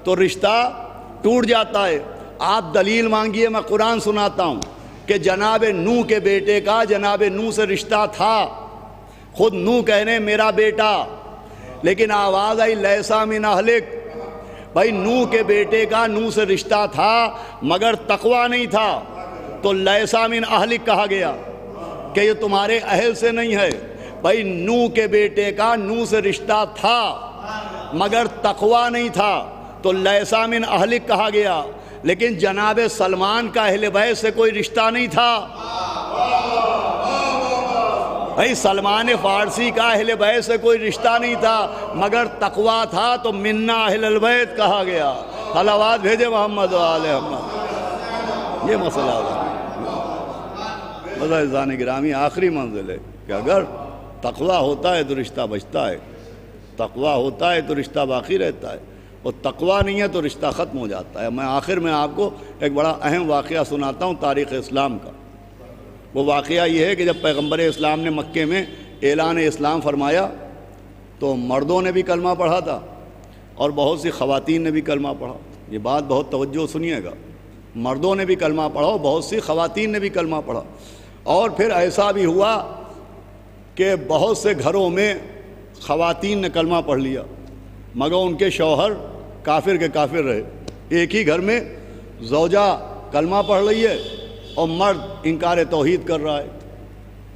[SPEAKER 3] تو رشتہ ٹوٹ جاتا ہے۔ آپ دلیل مانگیے، میں قرآن سناتا ہوں کہ جناب نوح کے بیٹے کا جناب نوح سے رشتہ تھا، خود نوح کہنے میرا بیٹا، لیکن آواز آئی لیسا من اہلک۔ بھائی نوح کے بیٹے کا نوح سے رشتہ تھا مگر تقوی نہیں تھا، تو لیسا من اہلک کہا گیا کہ یہ تمہارے اہل سے نہیں ہے۔ بھائی نوح کے بیٹے کا نوح سے رشتہ تھا مگر تقوی نہیں تھا تو لیسا من اہلک کہا گیا، لیکن جناب سلمان کا اہل بیت سے کوئی رشتہ نہیں تھا۔ بھائی سلمان فارسی کا اہل بیت سے کوئی رشتہ نہیں تھا مگر تقوی تھا تو منا اہل البیت کہا گیا۔ صلوات بھیجے محمد و آل محمد۔ یہ مسئلہ ہے عزیزان گرامی، آخری منزل ہے کہ اگر تقوی ہوتا ہے تو رشتہ بچتا ہے، تقوی ہوتا ہے تو رشتہ باقی رہتا ہے، اور تقوی نہیں ہے تو رشتہ ختم ہو جاتا ہے۔ میں آخر میں آپ کو ایک بڑا اہم واقعہ سناتا ہوں تاریخ اسلام کا۔ وہ واقعہ یہ ہے کہ جب پیغمبر اسلام نے مکے میں اعلان اسلام فرمایا تو مردوں نے بھی کلمہ پڑھا تھا اور بہت سی خواتین نے بھی کلمہ پڑھا۔ یہ بات بہت توجہ سنیے گا، مردوں نے بھی کلمہ پڑھا اور بہت سی خواتین نے بھی کلمہ پڑھا۔ اور پھر ایسا بھی ہوا کہ بہت سے گھروں میں خواتین نے کلمہ پڑھ لیا مگر ان کے شوہر کافر کے کافر رہے۔ ایک ہی گھر میں زوجہ کلمہ پڑھ رہی ہے اور مرد انکار توحید کر رہا ہے،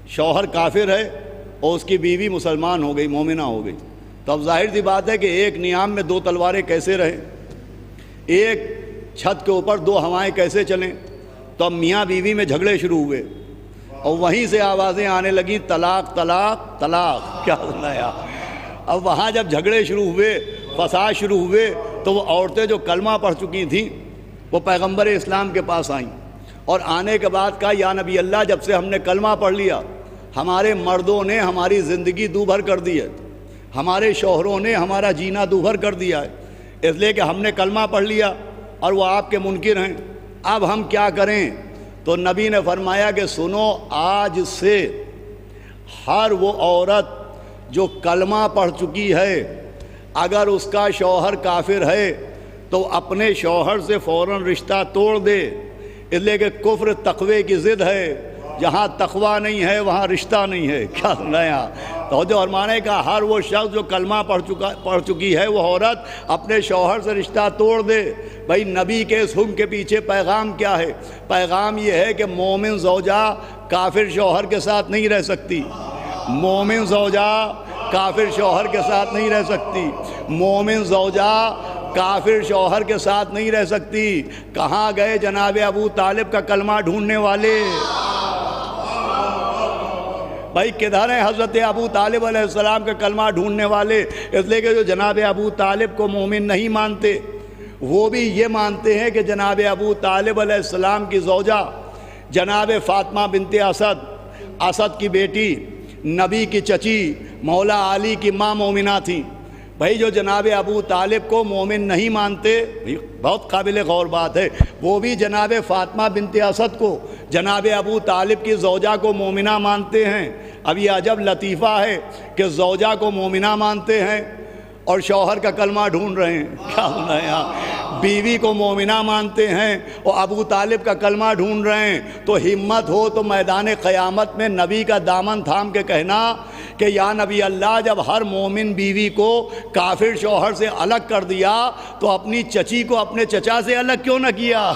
[SPEAKER 3] شوہر کافر ہے اور اس کی بیوی مسلمان ہو گئی، مومنہ ہو گئی، تو اب ظاہر سی بات ہے کہ ایک نیام میں دو تلواریں کیسے رہیں، ایک چھت کے اوپر دو ہوائیں کیسے چلیں؟ تو اب میاں بیوی میں جھگڑے شروع ہوئے اور وہیں سے آوازیں آنے لگیں طلاق طلاق طلاق۔ کیا سنایا؟ اب وہاں جب جھگڑے شروع ہوئے، فساد شروع ہوئے، تو وہ عورتیں جو کلمہ پڑھ چکی تھیں وہ پیغمبر اسلام کے پاس آئیں اور آنے کے بعد کہا یا نبی اللہ، جب سے ہم نے کلمہ پڑھ لیا ہمارے مردوں نے ہماری زندگی دو بھر کر دی ہے، ہمارے شوہروں نے ہمارا جینا دو بھر کر دیا ہے، اس لیے کہ ہم نے کلمہ پڑھ لیا اور وہ آپ کے منکر ہیں، اب ہم کیا کریں؟ تو نبی نے فرمایا کہ سنو، آج سے ہر وہ عورت جو کلمہ پڑھ چکی ہے اگر اس کا شوہر کافر ہے تو اپنے شوہر سے فوراً رشتہ توڑ دے، اس لیے کہ کفر تقوی کی ضد ہے، جہاں تقوی نہیں ہے وہاں رشتہ نہیں ہے۔ کیا نیا تو جو فرمانے کا ہر وہ شخص جو کلمہ پڑھ چکی ہے وہ عورت اپنے شوہر سے رشتہ توڑ دے۔ بھائی نبی کے اس حکم کے پیچھے پیغام کیا ہے؟ پیغام یہ ہے کہ مومن زوجہ کافر شوہر کے ساتھ نہیں رہ سکتی، مومن زوجہ کافر شوہر کے ساتھ نہیں رہ سکتی، مومن زوجہ کافر شوہر کے ساتھ نہیں رہ سکتی۔ کہاں گئے جناب ابو طالب کا کلمہ ڈھونڈنے والے؟ بھائی کدھر ہیں حضرت ابو طالب علیہ السلام کا کلمہ ڈھونڈنے والے؟ اس لیے کہ جو جناب ابو طالب کو مومن نہیں مانتے وہ بھی یہ مانتے ہیں کہ جناب ابو طالب علیہ السلام کی زوجہ جناب فاطمہ بنت اسد، اسد کی بیٹی، نبی کی چچی، مولا علی کی ماں مومنہ تھیں۔ بھائی جو جناب ابو طالب کو مومن نہیں مانتے، بہت قابل غور بات ہے، وہ بھی جناب فاطمہ بنت اسد کو، جناب ابو طالب کی زوجہ کو مومنہ مانتے ہیں۔ اب یہ عجب لطیفہ ہے کہ زوجہ کو مومنہ مانتے ہیں اور شوہر کا کلمہ ڈھونڈ رہے ہیں۔ کیا ہونا ہے یہاں؟ بیوی کو مومنہ مانتے ہیں اور ابو طالب کا کلمہ ڈھونڈ رہے ہیں۔ تو ہمت ہو تو میدان قیامت میں نبی کا دامن تھام کے کہنا کہ یا نبی اللہ، جب ہر مومن بیوی کو کافر شوہر سے الگ کر دیا تو اپنی چچی کو اپنے چچا سے الگ کیوں نہ کیا؟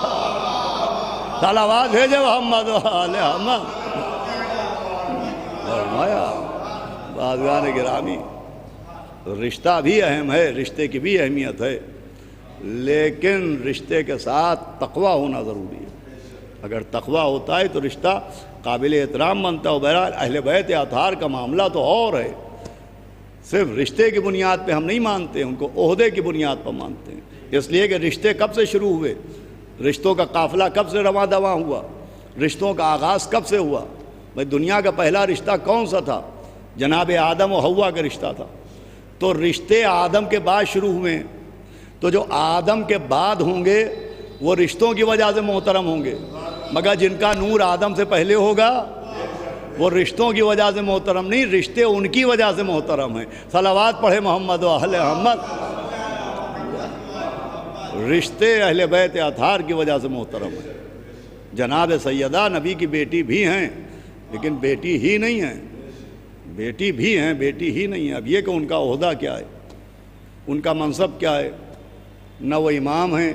[SPEAKER 3] صلوات بھیجے محمد و آل محمد۔ فرمایا بازگان گرامی، رشتہ بھی اہم ہے، رشتے کی بھی اہمیت ہے، لیکن رشتے کے ساتھ تقوی ہونا ضروری ہے۔ اگر تقوی ہوتا ہے تو رشتہ قابل احترام بنتا ہے۔ بہرحال اہل بیت اطہار کا معاملہ تو اور ہے، صرف رشتے کی بنیاد پہ ہم نہیں مانتے، ان کو عہدے کی بنیاد پر مانتے ہیں۔ اس لیے کہ رشتے کب سے شروع ہوئے، رشتوں کا قافلہ کب سے رواں دواں ہوا، رشتوں کا آغاز کب سے ہوا؟ بھائی دنیا کا پہلا رشتہ کون سا تھا؟ جناب آدم و حوا کا رشتہ تھا۔ تو رشتے آدم کے بعد شروع ہوئے ہیں، تو جو آدم کے بعد ہوں گے وہ رشتوں کی وجہ سے محترم ہوں گے، مگر جن کا نور آدم سے پہلے ہوگا وہ رشتوں کی وجہ سے محترم نہیں، رشتے ان کی وجہ سے محترم ہیں۔ صلوات پڑھے محمد و اہل محمد۔ رشتے اہل بیت اطہار کی وجہ سے محترم ہیں۔ جناب سیدہ نبی کی بیٹی بھی ہیں لیکن بیٹی ہی نہیں ہیں، بیٹی بھی ہیں، بیٹی ہی نہیں ہیں۔ اب یہ کہ ان کا عہدہ کیا ہے، ان کا منصب کیا ہے؟ نہ وہ امام ہیں،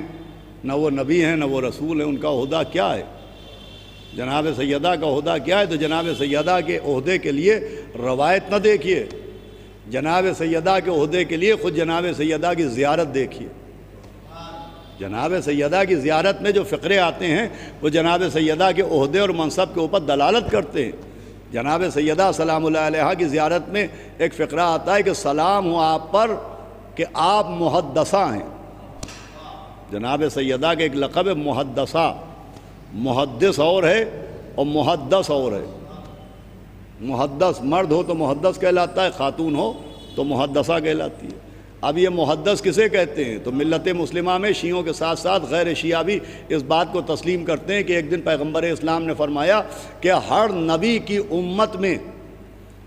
[SPEAKER 3] نہ وہ نبی ہیں، نہ وہ رسول ہیں، ان کا عہدہ کیا ہے؟ جناب سیدہ کا عہدہ کیا ہے؟ تو جناب سیدہ کے عہدے کے لیے روایت نہ دیکھیے، جناب سیدہ کے عہدے کے لیے خود جناب سیدہ کی زیارت دیکھیے۔ جناب سیدہ کی زیارت میں جو فقرے آتے ہیں وہ جناب سیدہ کے عہدے اور منصب کے اوپر دلالت کرتے ہیں۔ جناب سیدہ سلام اللہ علیہا کی زیارت میں ایک فقرہ آتا ہے کہ سلام ہو آپ پر کہ آپ محدثہ ہیں۔ جناب سیدہ کے ایک لقب ہے محدثہ، محدث اور ہے اور محدث اور ہے۔ محدث مرد ہو تو محدث کہلاتا ہے، خاتون ہو تو محدثہ کہلاتی ہے۔ اب یہ محدث کسے کہتے ہیں؟ تو ملت مسلمہ میں شیعوں کے ساتھ ساتھ غیر شیعہ بھی اس بات کو تسلیم کرتے ہیں کہ ایک دن پیغمبر اسلام نے فرمایا کہ ہر نبی کی امت میں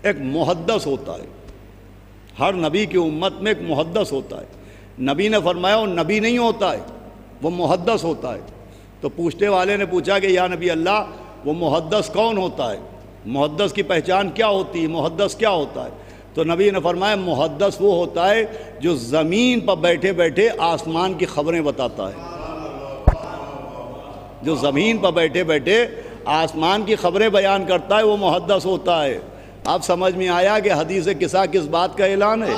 [SPEAKER 3] ایک محدث ہوتا ہے، ہر نبی کی امت میں ایک محدث ہوتا ہے۔ نبی نے فرمایا وہ نبی نہیں ہوتا ہے، وہ محدث ہوتا ہے۔ تو پوچھتے والے نے پوچھا کہ یا نبی اللہ وہ محدث کون ہوتا ہے؟ محدث کی پہچان کیا ہوتی ہے؟ محدث کیا ہوتا ہے؟ تو نبی نے فرمایا محدث وہ ہوتا ہے جو زمین پر بیٹھے بیٹھے آسمان کی خبریں بتاتا ہے، جو زمین پر بیٹھے بیٹھے آسمان کی خبریں بیان کرتا ہے وہ محدث ہوتا ہے۔ اب سمجھ میں آیا کہ حدیث قصہ کس بات کا اعلان ہے؟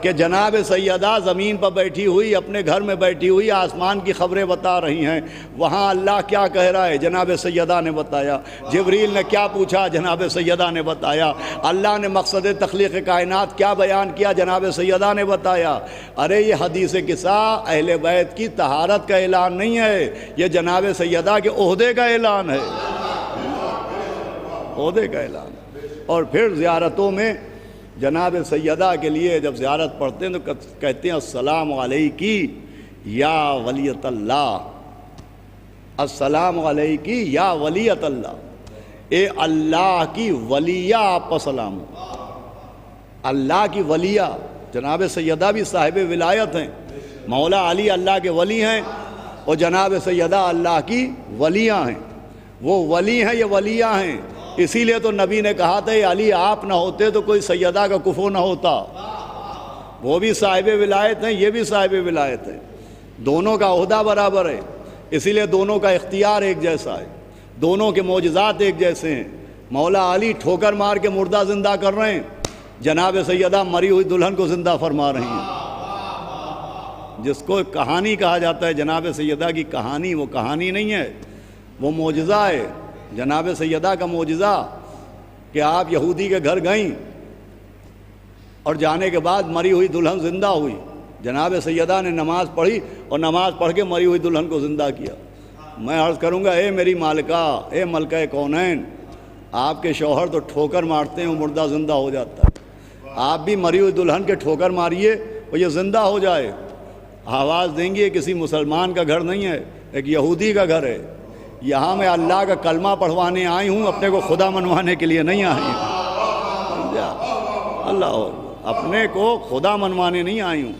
[SPEAKER 3] کہ جناب سیدہ زمین پر بیٹھی ہوئی، اپنے گھر میں بیٹھی ہوئی آسمان کی خبریں بتا رہی ہیں۔ وہاں اللہ کیا کہہ رہا ہے؟ جناب سیدہ نے بتایا۔ جبریل نے کیا پوچھا؟ جناب سیدہ نے بتایا۔ اللہ نے مقصد تخلیق کائنات کیا بیان کیا؟ جناب سیدہ نے بتایا۔ ارے یہ حدیث قصہ اہل بیت کی طہارت کا اعلان نہیں ہے، یہ جناب سیدہ کے عہدے کا اعلان ہے، عہدے کا اعلان۔ اور پھر زیارتوں میں جناب سیدہ کے لیے جب زیارت پڑھتے ہیں تو کہتے ہیں السلام علیکی یا ولیت اللہ، السلام علیکی یا ولیت اللہ، اے اللہ کی ولیہ آپ پر سلام ہو۔ اللہ کی ولیہ، جناب سیدہ بھی صاحب ولایت ہیں، مولا علی اللہ کے ولی ہیں اور جناب سیدہ اللہ کی ولیہ ہیں۔ وہ ولی ہیں، یہ ولیہ ہیں۔ اسی لیے تو نبی نے کہا تھا علی آپ نہ ہوتے تو کوئی سیدہ کا کفو نہ ہوتا۔ وہ بھی صاحب ولایت ہیں، یہ بھی صاحب ولایت ہیں، دونوں کا عہدہ برابر ہے، اسی لیے دونوں کا اختیار ایک جیسا ہے، دونوں کے معجزات ایک جیسے ہیں۔ مولا علی ٹھوکر مار کے مردہ زندہ کر رہے ہیں، جناب سیدہ مری ہوئی دلہن کو زندہ فرما رہی ہیں۔ جس کو کہانی کہا جاتا ہے جناب سیدہ کی کہانی، وہ کہانی نہیں ہے، وہ معجزہ ہے۔ جناب سیدہ کا معجزہ کہ آپ یہودی کے گھر گئیں اور جانے کے بعد مری ہوئی دلہن زندہ ہوئی، جناب سیدہ نے نماز پڑھی اور نماز پڑھ کے مری ہوئی دلہن کو زندہ کیا۔ میں عرض کروں گا اے میری مالکہ، اے ملکہ کونین، آپ کے شوہر تو ٹھوکر مارتے ہیں وہ مردہ زندہ ہو جاتا ہے، آپ بھی مری ہوئی دلہن کے ٹھوکر ماریے اور یہ زندہ ہو جائے۔ آواز دیں گے کسی مسلمان کا گھر نہیں ہے، ایک یہودی کا گھر ہے۔ یہاں میں اللہ کا کلمہ پڑھوانے آئی ہوں، اپنے کو خدا منوانے کے لیے نہیں آئی ہوں، اللہ اپنے کو خدا منوانے نہیں آئی ہوں۔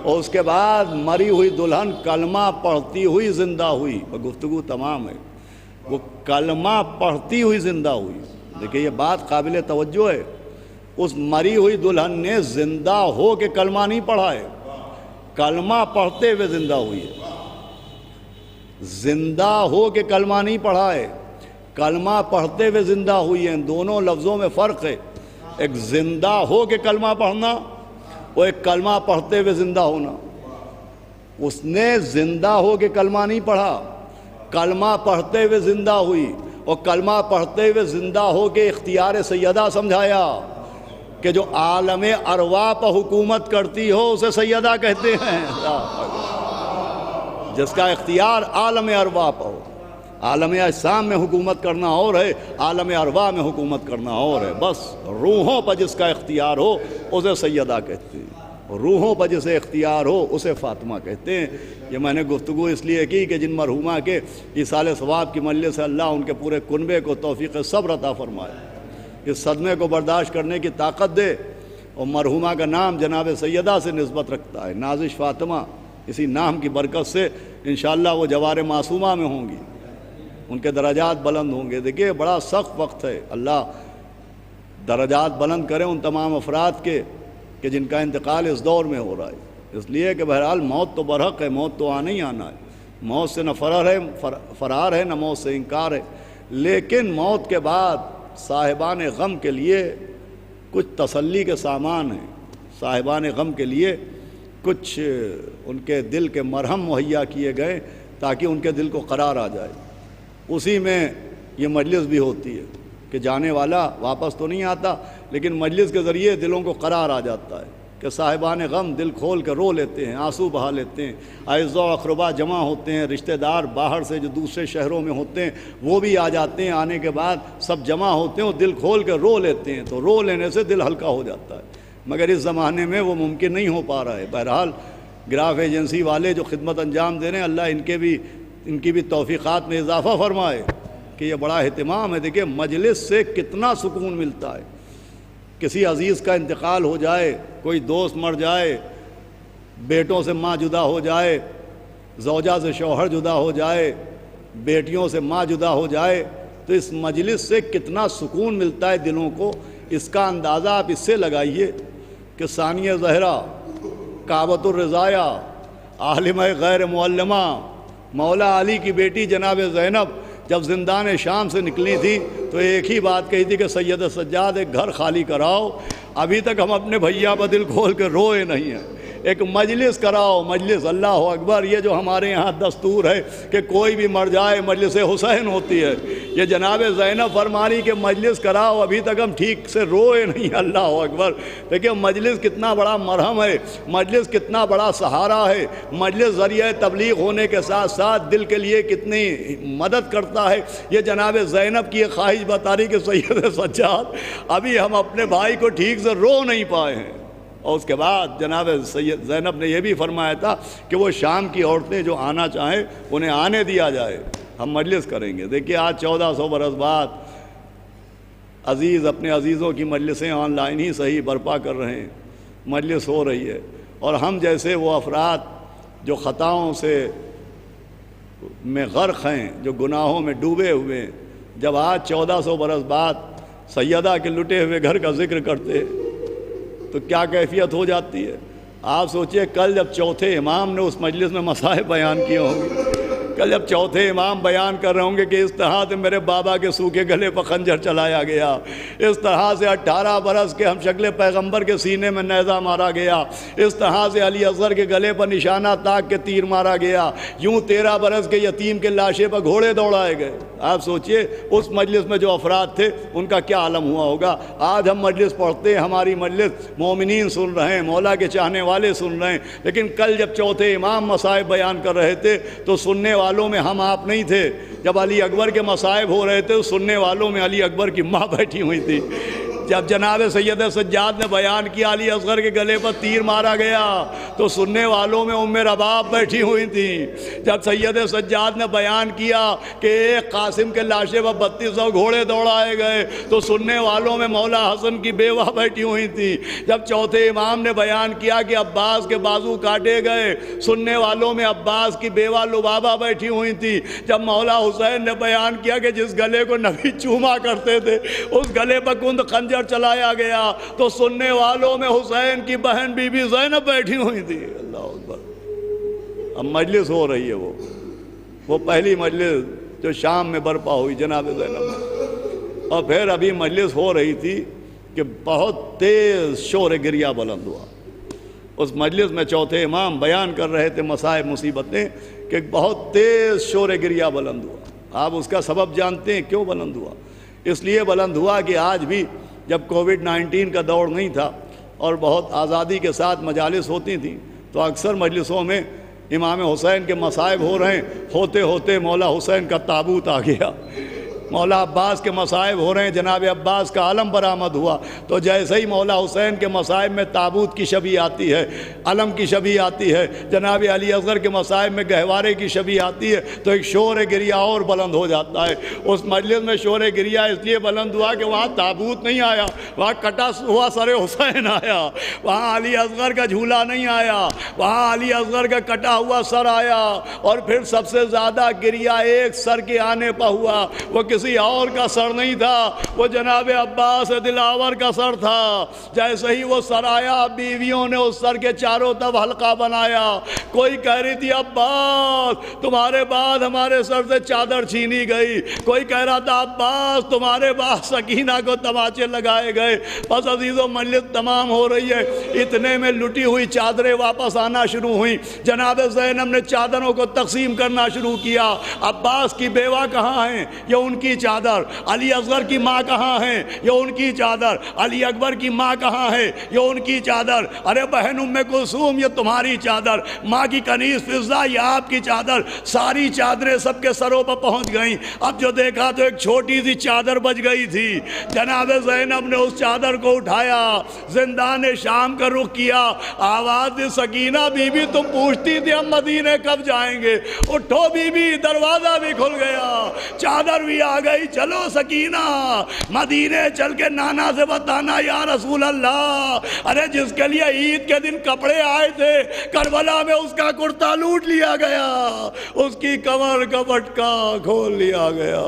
[SPEAKER 3] اور اس کے بعد مری ہوئی دلہن کلمہ پڑھتی ہوئی زندہ ہوئی، اور گفتگو تمام ہے، وہ کلمہ پڑھتی ہوئی زندہ ہوئی۔ دیکھیں یہ بات قابل توجہ ہے، اس مری ہوئی دلہن نے زندہ ہو کے کلمہ نہیں پڑھا ہے، کلمہ پڑھتے ہوئے زندہ ہوئی ہے، زندہ ہو کے کلمہ نہیں پڑھا ہے، کلمہ پڑھتے ہوئے زندہ ہوئی ہیں۔ دونوں لفظوں میں فرق ہے، ایک زندہ ہو کے کلمہ پڑھنا اور ایک کلمہ پڑھتے ہوئے زندہ ہونا۔ اس نے زندہ ہو کے کلمہ نہیں پڑھا، کلمہ پڑھتے ہوئے زندہ ہوئی، اور کلمہ پڑھتے ہوئے زندہ ہو کے اختیار سیدہ سمجھایا کہ جو عالم ارواح پر حکومت کرتی ہو اسے سیدہ کہتے ہیں، جس کا اختیار عالم ارواح پر ہو۔ عالم اجسام میں حکومت کرنا اور ہے، عالم ارواح میں حکومت کرنا اور ہے۔ بس روحوں پر جس کا اختیار ہو اسے سیدہ کہتے ہیں، روحوں پر جسے اختیار ہو اسے فاطمہ کہتے ہیں۔ یہ میں نے گفتگو اس لیے کی کہ جن مرحومہ کے ایصال ثواب کی مجلس سے اللہ ان کے پورے کنبے کو توفیق صبر عطا فرمائے، اس صدمے کو برداشت کرنے کی طاقت دے۔ اور مرحومہ کا نام جناب سیدہ سے نسبت رکھتا ہے، نازش فاطمہ، اسی نام کی برکت سے انشاءاللہ وہ جوار معصومہ میں ہوں گی، ان کے درجات بلند ہوں گے۔ دیکھیے بڑا سخت وقت ہے، اللہ درجات بلند کریں ان تمام افراد کے کہ جن کا انتقال اس دور میں ہو رہا ہے۔ اس لیے کہ بہرحال موت تو برحق ہے، موت تو آنا ہی آنا ہے، موت سے نہ فرار ہے نہ موت سے انکار ہے، لیکن موت کے بعد صاحبان غم کے لیے کچھ تسلی کے سامان ہیں، صاحبان غم کے لیے کچھ ان کے دل کے مرہم مہیا کیے گئے تاکہ ان کے دل کو قرار آ جائے۔ اسی میں یہ مجلس بھی ہوتی ہے کہ جانے والا واپس تو نہیں آتا، لیکن مجلس کے ذریعے دلوں کو قرار آ جاتا ہے کہ صاحبان غم دل کھول کے رو لیتے ہیں، آنسو بہا لیتے ہیں، اعزاء و اقربا جمع ہوتے ہیں، رشتہ دار باہر سے جو دوسرے شہروں میں ہوتے ہیں وہ بھی آ جاتے ہیں، آنے کے بعد سب جمع ہوتے ہیں اور دل کھول کے رو لیتے ہیں، تو رو لینے سے دل ہلکا ہو جاتا ہے، مگر اس زمانے میں وہ ممکن نہیں ہو پا رہا ہے۔ بہرحال گراف ایجنسی والے جو خدمت انجام دے رہے ہیں، اللہ ان کی بھی توفیقات میں اضافہ فرمائے کہ یہ بڑا اہتمام ہے۔ دیکھیں مجلس سے کتنا سکون ملتا ہے، کسی عزیز کا انتقال ہو جائے، کوئی دوست مر جائے، بیٹوں سے ماں جدا ہو جائے، زوجہ سے شوہر جدا ہو جائے، بیٹیوں سے ماں جدا ہو جائے، تو اس مجلس سے کتنا سکون ملتا ہے دلوں کو۔ اس کا اندازہ آپ اس سے لگائیے کہ ثانیہ زہرا، کعبۃ الرضایہ، عالمہ غیر معلمہ، مولا علی کی بیٹی جناب زینب جب زندان شام سے نکلی تھی تو ایک ہی بات کہی تھی کہ سید سجاد ایک گھر خالی کراؤ، ابھی تک ہم اپنے بھیا پر دل کھول کے روئے نہیں ہیں، ایک مجلس کراؤ، مجلس۔ اللہ اکبر، یہ جو ہمارے یہاں دستور ہے کہ کوئی بھی مر جائے مجلس حسین ہوتی ہے، یہ جناب زینب فرمانی کہ مجلس کراؤ، ابھی تک ہم ٹھیک سے روئے نہیں۔ اللہ اکبر، دیکھیں مجلس کتنا بڑا مرہم ہے، مجلس کتنا بڑا سہارا ہے، مجلس ذریعہ تبلیغ ہونے کے ساتھ ساتھ دل کے لیے کتنی مدد کرتا ہے۔ یہ جناب زینب کی یہ خواہش بتا رہی کہ سید سجاد ابھی ہم اپنے بھائی کو ٹھیک سے رو نہیں پائے ہیں، اور اس کے بعد جناب سید زینب نے یہ بھی فرمایا تھا کہ وہ شام کی عورتیں جو آنا چاہیں انہیں آنے دیا جائے، ہم مجلس کریں گے۔ دیکھیے آج 1400 برس بعد عزیز اپنے عزیزوں کی مجلسیں آن لائن ہی صحیح برپا کر رہے ہیں، مجلس ہو رہی ہے، اور ہم جیسے وہ افراد جو خطاؤں سے میں غرق ہیں، جو گناہوں میں ڈوبے ہوئے ہیں، جب آج 1400 برس بعد سیدہ کے لٹے ہوئے گھر کا ذکر کرتے تو کیا کیفیت ہو جاتی ہے۔ آپ سوچئے کل جب چوتھے امام نے اس مجلس میں مصائب بیان کیے ہوں گے، کل جب چوتھے امام بیان کر رہے ہوں گے کہ اس طرح سے میرے بابا کے سوکھے گلے پر خنجر چلایا گیا، اس طرح سے 18 برس کے ہم شکل پیغمبر کے سینے میں نیزہ مارا گیا، اس طرح سے علی اصغر کے گلے پر نشانہ تاک کے تیر مارا گیا، یوں 13 برس کے یتیم کے لاشے پر گھوڑے دوڑائے گئے۔ آپ سوچئے اس مجلس میں جو افراد تھے ان کا کیا عالم ہوا ہوگا۔ آج ہم مجلس پڑھتے ہیں، ہماری مجلس مومنین سن رہے ہیں، مولا کے چاہنے والے سن رہے ہیں، لیکن کل جب چوتھے امام مصائب بیان کر رہے تھے تو سننے والوں میں ہم آپ نہیں تھے۔ جب علی اکبر کے مصائب ہو رہے تھے تو سننے والوں میں علی اکبر کی ماں بیٹھی ہوئی تھی۔ جب جناب سید سجاد نے بیان کیا علی اصغر کے گلے پر تیر مارا گیا تو سننے والوں میں ام رباب بیٹھی ہوئی تھی۔ جب سید سجاد نے بیان کیا کہ ایک قاسم کے لاشے پر 3200 گھوڑے دوڑائے گئے تو سننے والوں میں مولا حسن کی بیوہ بیٹھی ہوئی تھی۔ جب چوتھے امام نے بیان کیا کہ عباس کے بازو کاٹے گئے، سننے والوں میں عباس کی بیوہ لبابہ بیٹھی ہوئی تھی۔ جب مولا حسین نے بیان کیا کہ جس گلے کو نبی چوما کرتے تھے اس گلے پر کند خنجر چلایا گیا تو سننے والوں میں حسین کی بہن بی بی زینب بیٹھی ہوئی تھی۔ اللہ اکبر، اب مجلس ہو رہی ہے، وہ پہلی مجلس جو شام میں برپا ہوئی جناب زینب میں، اور پھر ابھی مجلس ہو رہی تھی کہ بہت تیز شور گریہ بلند ہوا۔ اس مجلس میں چوتھے امام بیان کر رہے تھے مصائب مصیبتیں کہ بہت تیز شور گریہ بلند ہوا۔ آپ اس کا سبب جانتے ہیں کیوں بلند ہوا؟ اس لیے بلند ہوا کہ آج بھی جب کووڈ-19 کا دور نہیں تھا اور بہت آزادی کے ساتھ مجالس ہوتی تھیں تو اکثر مجلسوں میں امام حسین کے مصائب ہو رہے ہیں، ہوتے ہوتے مولا حسین کا تابوت آ گیا، مولا عباس کے مصائب ہو رہے ہیں، جناب عباس کا علم برآمد ہوا، تو جیسے ہی مولا حسین کے مصائب میں تابوت کی شبیہ آتی ہے، علم کی شبیہ آتی ہے، جناب علی اصغر کے مصائب میں گہوارے کی شبیہ آتی ہے تو ایک شور گریہ اور بلند ہو جاتا ہے۔ اس مجلس میں شور گریہ اس لیے بلند ہوا کہ وہاں تابوت نہیں آیا، وہاں کٹا ہوا سر حسین آیا، وہاں علی اصغر کا جھولا نہیں آیا، وہاں علی اصغر کا کٹا ہوا سر آیا، اور پھر سب سے زیادہ گریہ ایک سر کے آنے پہ ہوا، وہ کسی اور کا سر نہیں تھا، وہ جناب عباس دلاور کا سر تھا۔ جیسے ہی وہ سر آیا بیویوں نے اس سر کے چاروں طرف حلقہ بنایا، کوئی کہہ رہی تھی عباس تمہارے بعد ہمارے سر سے چادر چھینی گئی، کوئی کہہ رہا تھا عباس تمہارے بعد سکینہ کو تماچے لگائے گئے۔ بس عزیزو مجلس تمام ہو رہی ہے، اتنے میں لٹی ہوئی چادریں واپس آنا شروع ہوئیں۔ جناب زینب نے چادروں کو تقسیم کرنا شروع کیا۔ عباس کی بیوہ کہاں ہیں؟ یہ ان کی چادر۔ علی اصغر کی ماں کہاں ہیں؟ یہ ان کی چادر۔ علی اکبر کی ماں کہاں ہے؟ یہ ان کی چادر۔ ارے بہن ام کلثوم یہ تمہاری چادر، ماں کی کنیز فضہ یہ آپ کی چادر۔ ساری چادریں سب کے سروں پر پہنچ گئیں۔ اب جو دیکھا تو ایک چھوٹی سی چادر بچ گئی تھی۔ جناب زینب نے اس چادر کو اٹھایا، زندان شام کا رخ کیا، آواز دی سکینہ بی بی تم پوچھتی تھی ہم مدینے کب جائیں گے، اٹھو بی بی، دروازہ بھی کھل گیا، چادر بھی آ گئی، چلو سکینہ مدینے چل کے نانا سے بتانا یا رسول اللہ، ارے جس کے لیے عید کے دن کپڑے آئے تھے کربلا میں اس کا کرتا لوٹ لیا گیا، اس کی کمر کا پٹکا کھول لیا گیا۔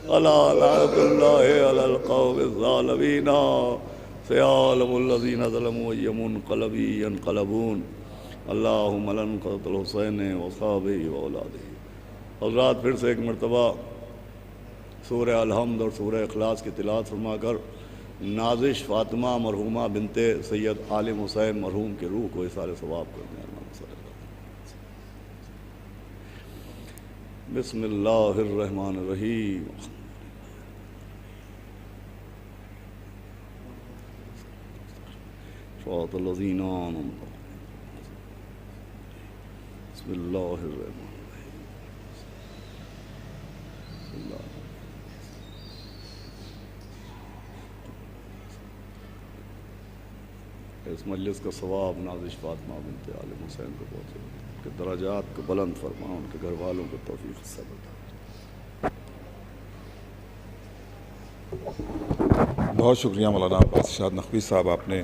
[SPEAKER 3] الا لعنۃ اللہ علی القوم الظالمین سیعلم الذین ظلموا ای منقلب ینقلبون اللہم لن قتل حسین وصحابہ واولادہ۔ حضرات پھر سے ایک مرتبہ سورہ الحمد اور سورہ اخلاص کی تلاوت فرما کر نازش فاطمہ مرحومہ بنت سید عالم حسین مرحوم کے روح کو اثار ثواب کرتے ہیں۔ بسم اللہ الرحمن الرحیم۔ صراط الذین انعمت علیہم۔ بسم اللہ الرحمن الرحیم۔ بسم اللہ۔ اس مجلس کا ثواب نازش فاطمہ بنت عالم حسین کو پہنچے، ان کے درجات کو بلند فرما، ان کے گھر والوں کو توفیق سے بتا۔
[SPEAKER 1] بہت شکریہ مولانا عباس ارشاد نقوی صاحب، آپ نے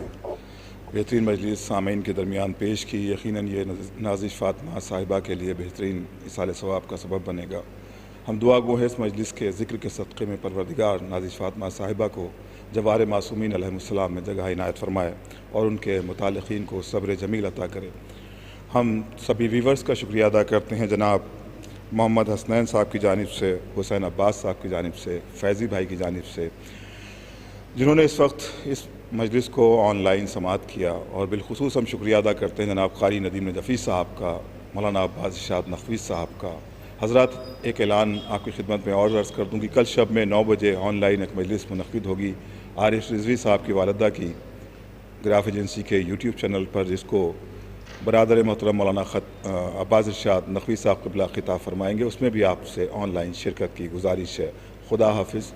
[SPEAKER 1] بہترین مجلس سامعین کے درمیان پیش کی۔ یقیناً یہ نازش فاطمہ صاحبہ کے لیے بہترین اصال ثواب کا سبب بنے گا۔ ہم دعا گو ہیں اس مجلس کے ذکر کے صدقے میں پروردگار نازش فاطمہ صاحبہ کو جوار معصومین علیہ السلام میں جگہ عنایت فرمائے اور ان کے متعلقین کو صبر جمیل عطا کرے۔ ہم سبھی ویورز کا شکریہ ادا کرتے ہیں، جناب محمد حسنین صاحب کی جانب سے، حسین عباس صاحب کی جانب سے، فیضی بھائی کی جانب سے، جنہوں نے اس وقت اس مجلس کو آن لائن سماعت کیا، اور بالخصوص ہم شکریہ ادا کرتے ہیں جناب قاری ندیم نجفی صاحب کا، مولانا عباس ارشاد نقوی صاحب کا۔ حضرات ایک اعلان آپ کی خدمت میں اور عرض کر دوں کہ کل شب میں 9 بجے آن لائن ایک مجلس منعقد ہوگی عارف رضوی صاحب کی والدہ کی گراف ایجنسی کے یوٹیوب چینل پر، جس کو برادر محترم مولانا عباس ارشاد نقوی صاحب قبلہ خطاب فرمائیں گے۔ اس میں بھی آپ سے آن لائن شرکت کی گزارش ہے۔ خدا حافظ۔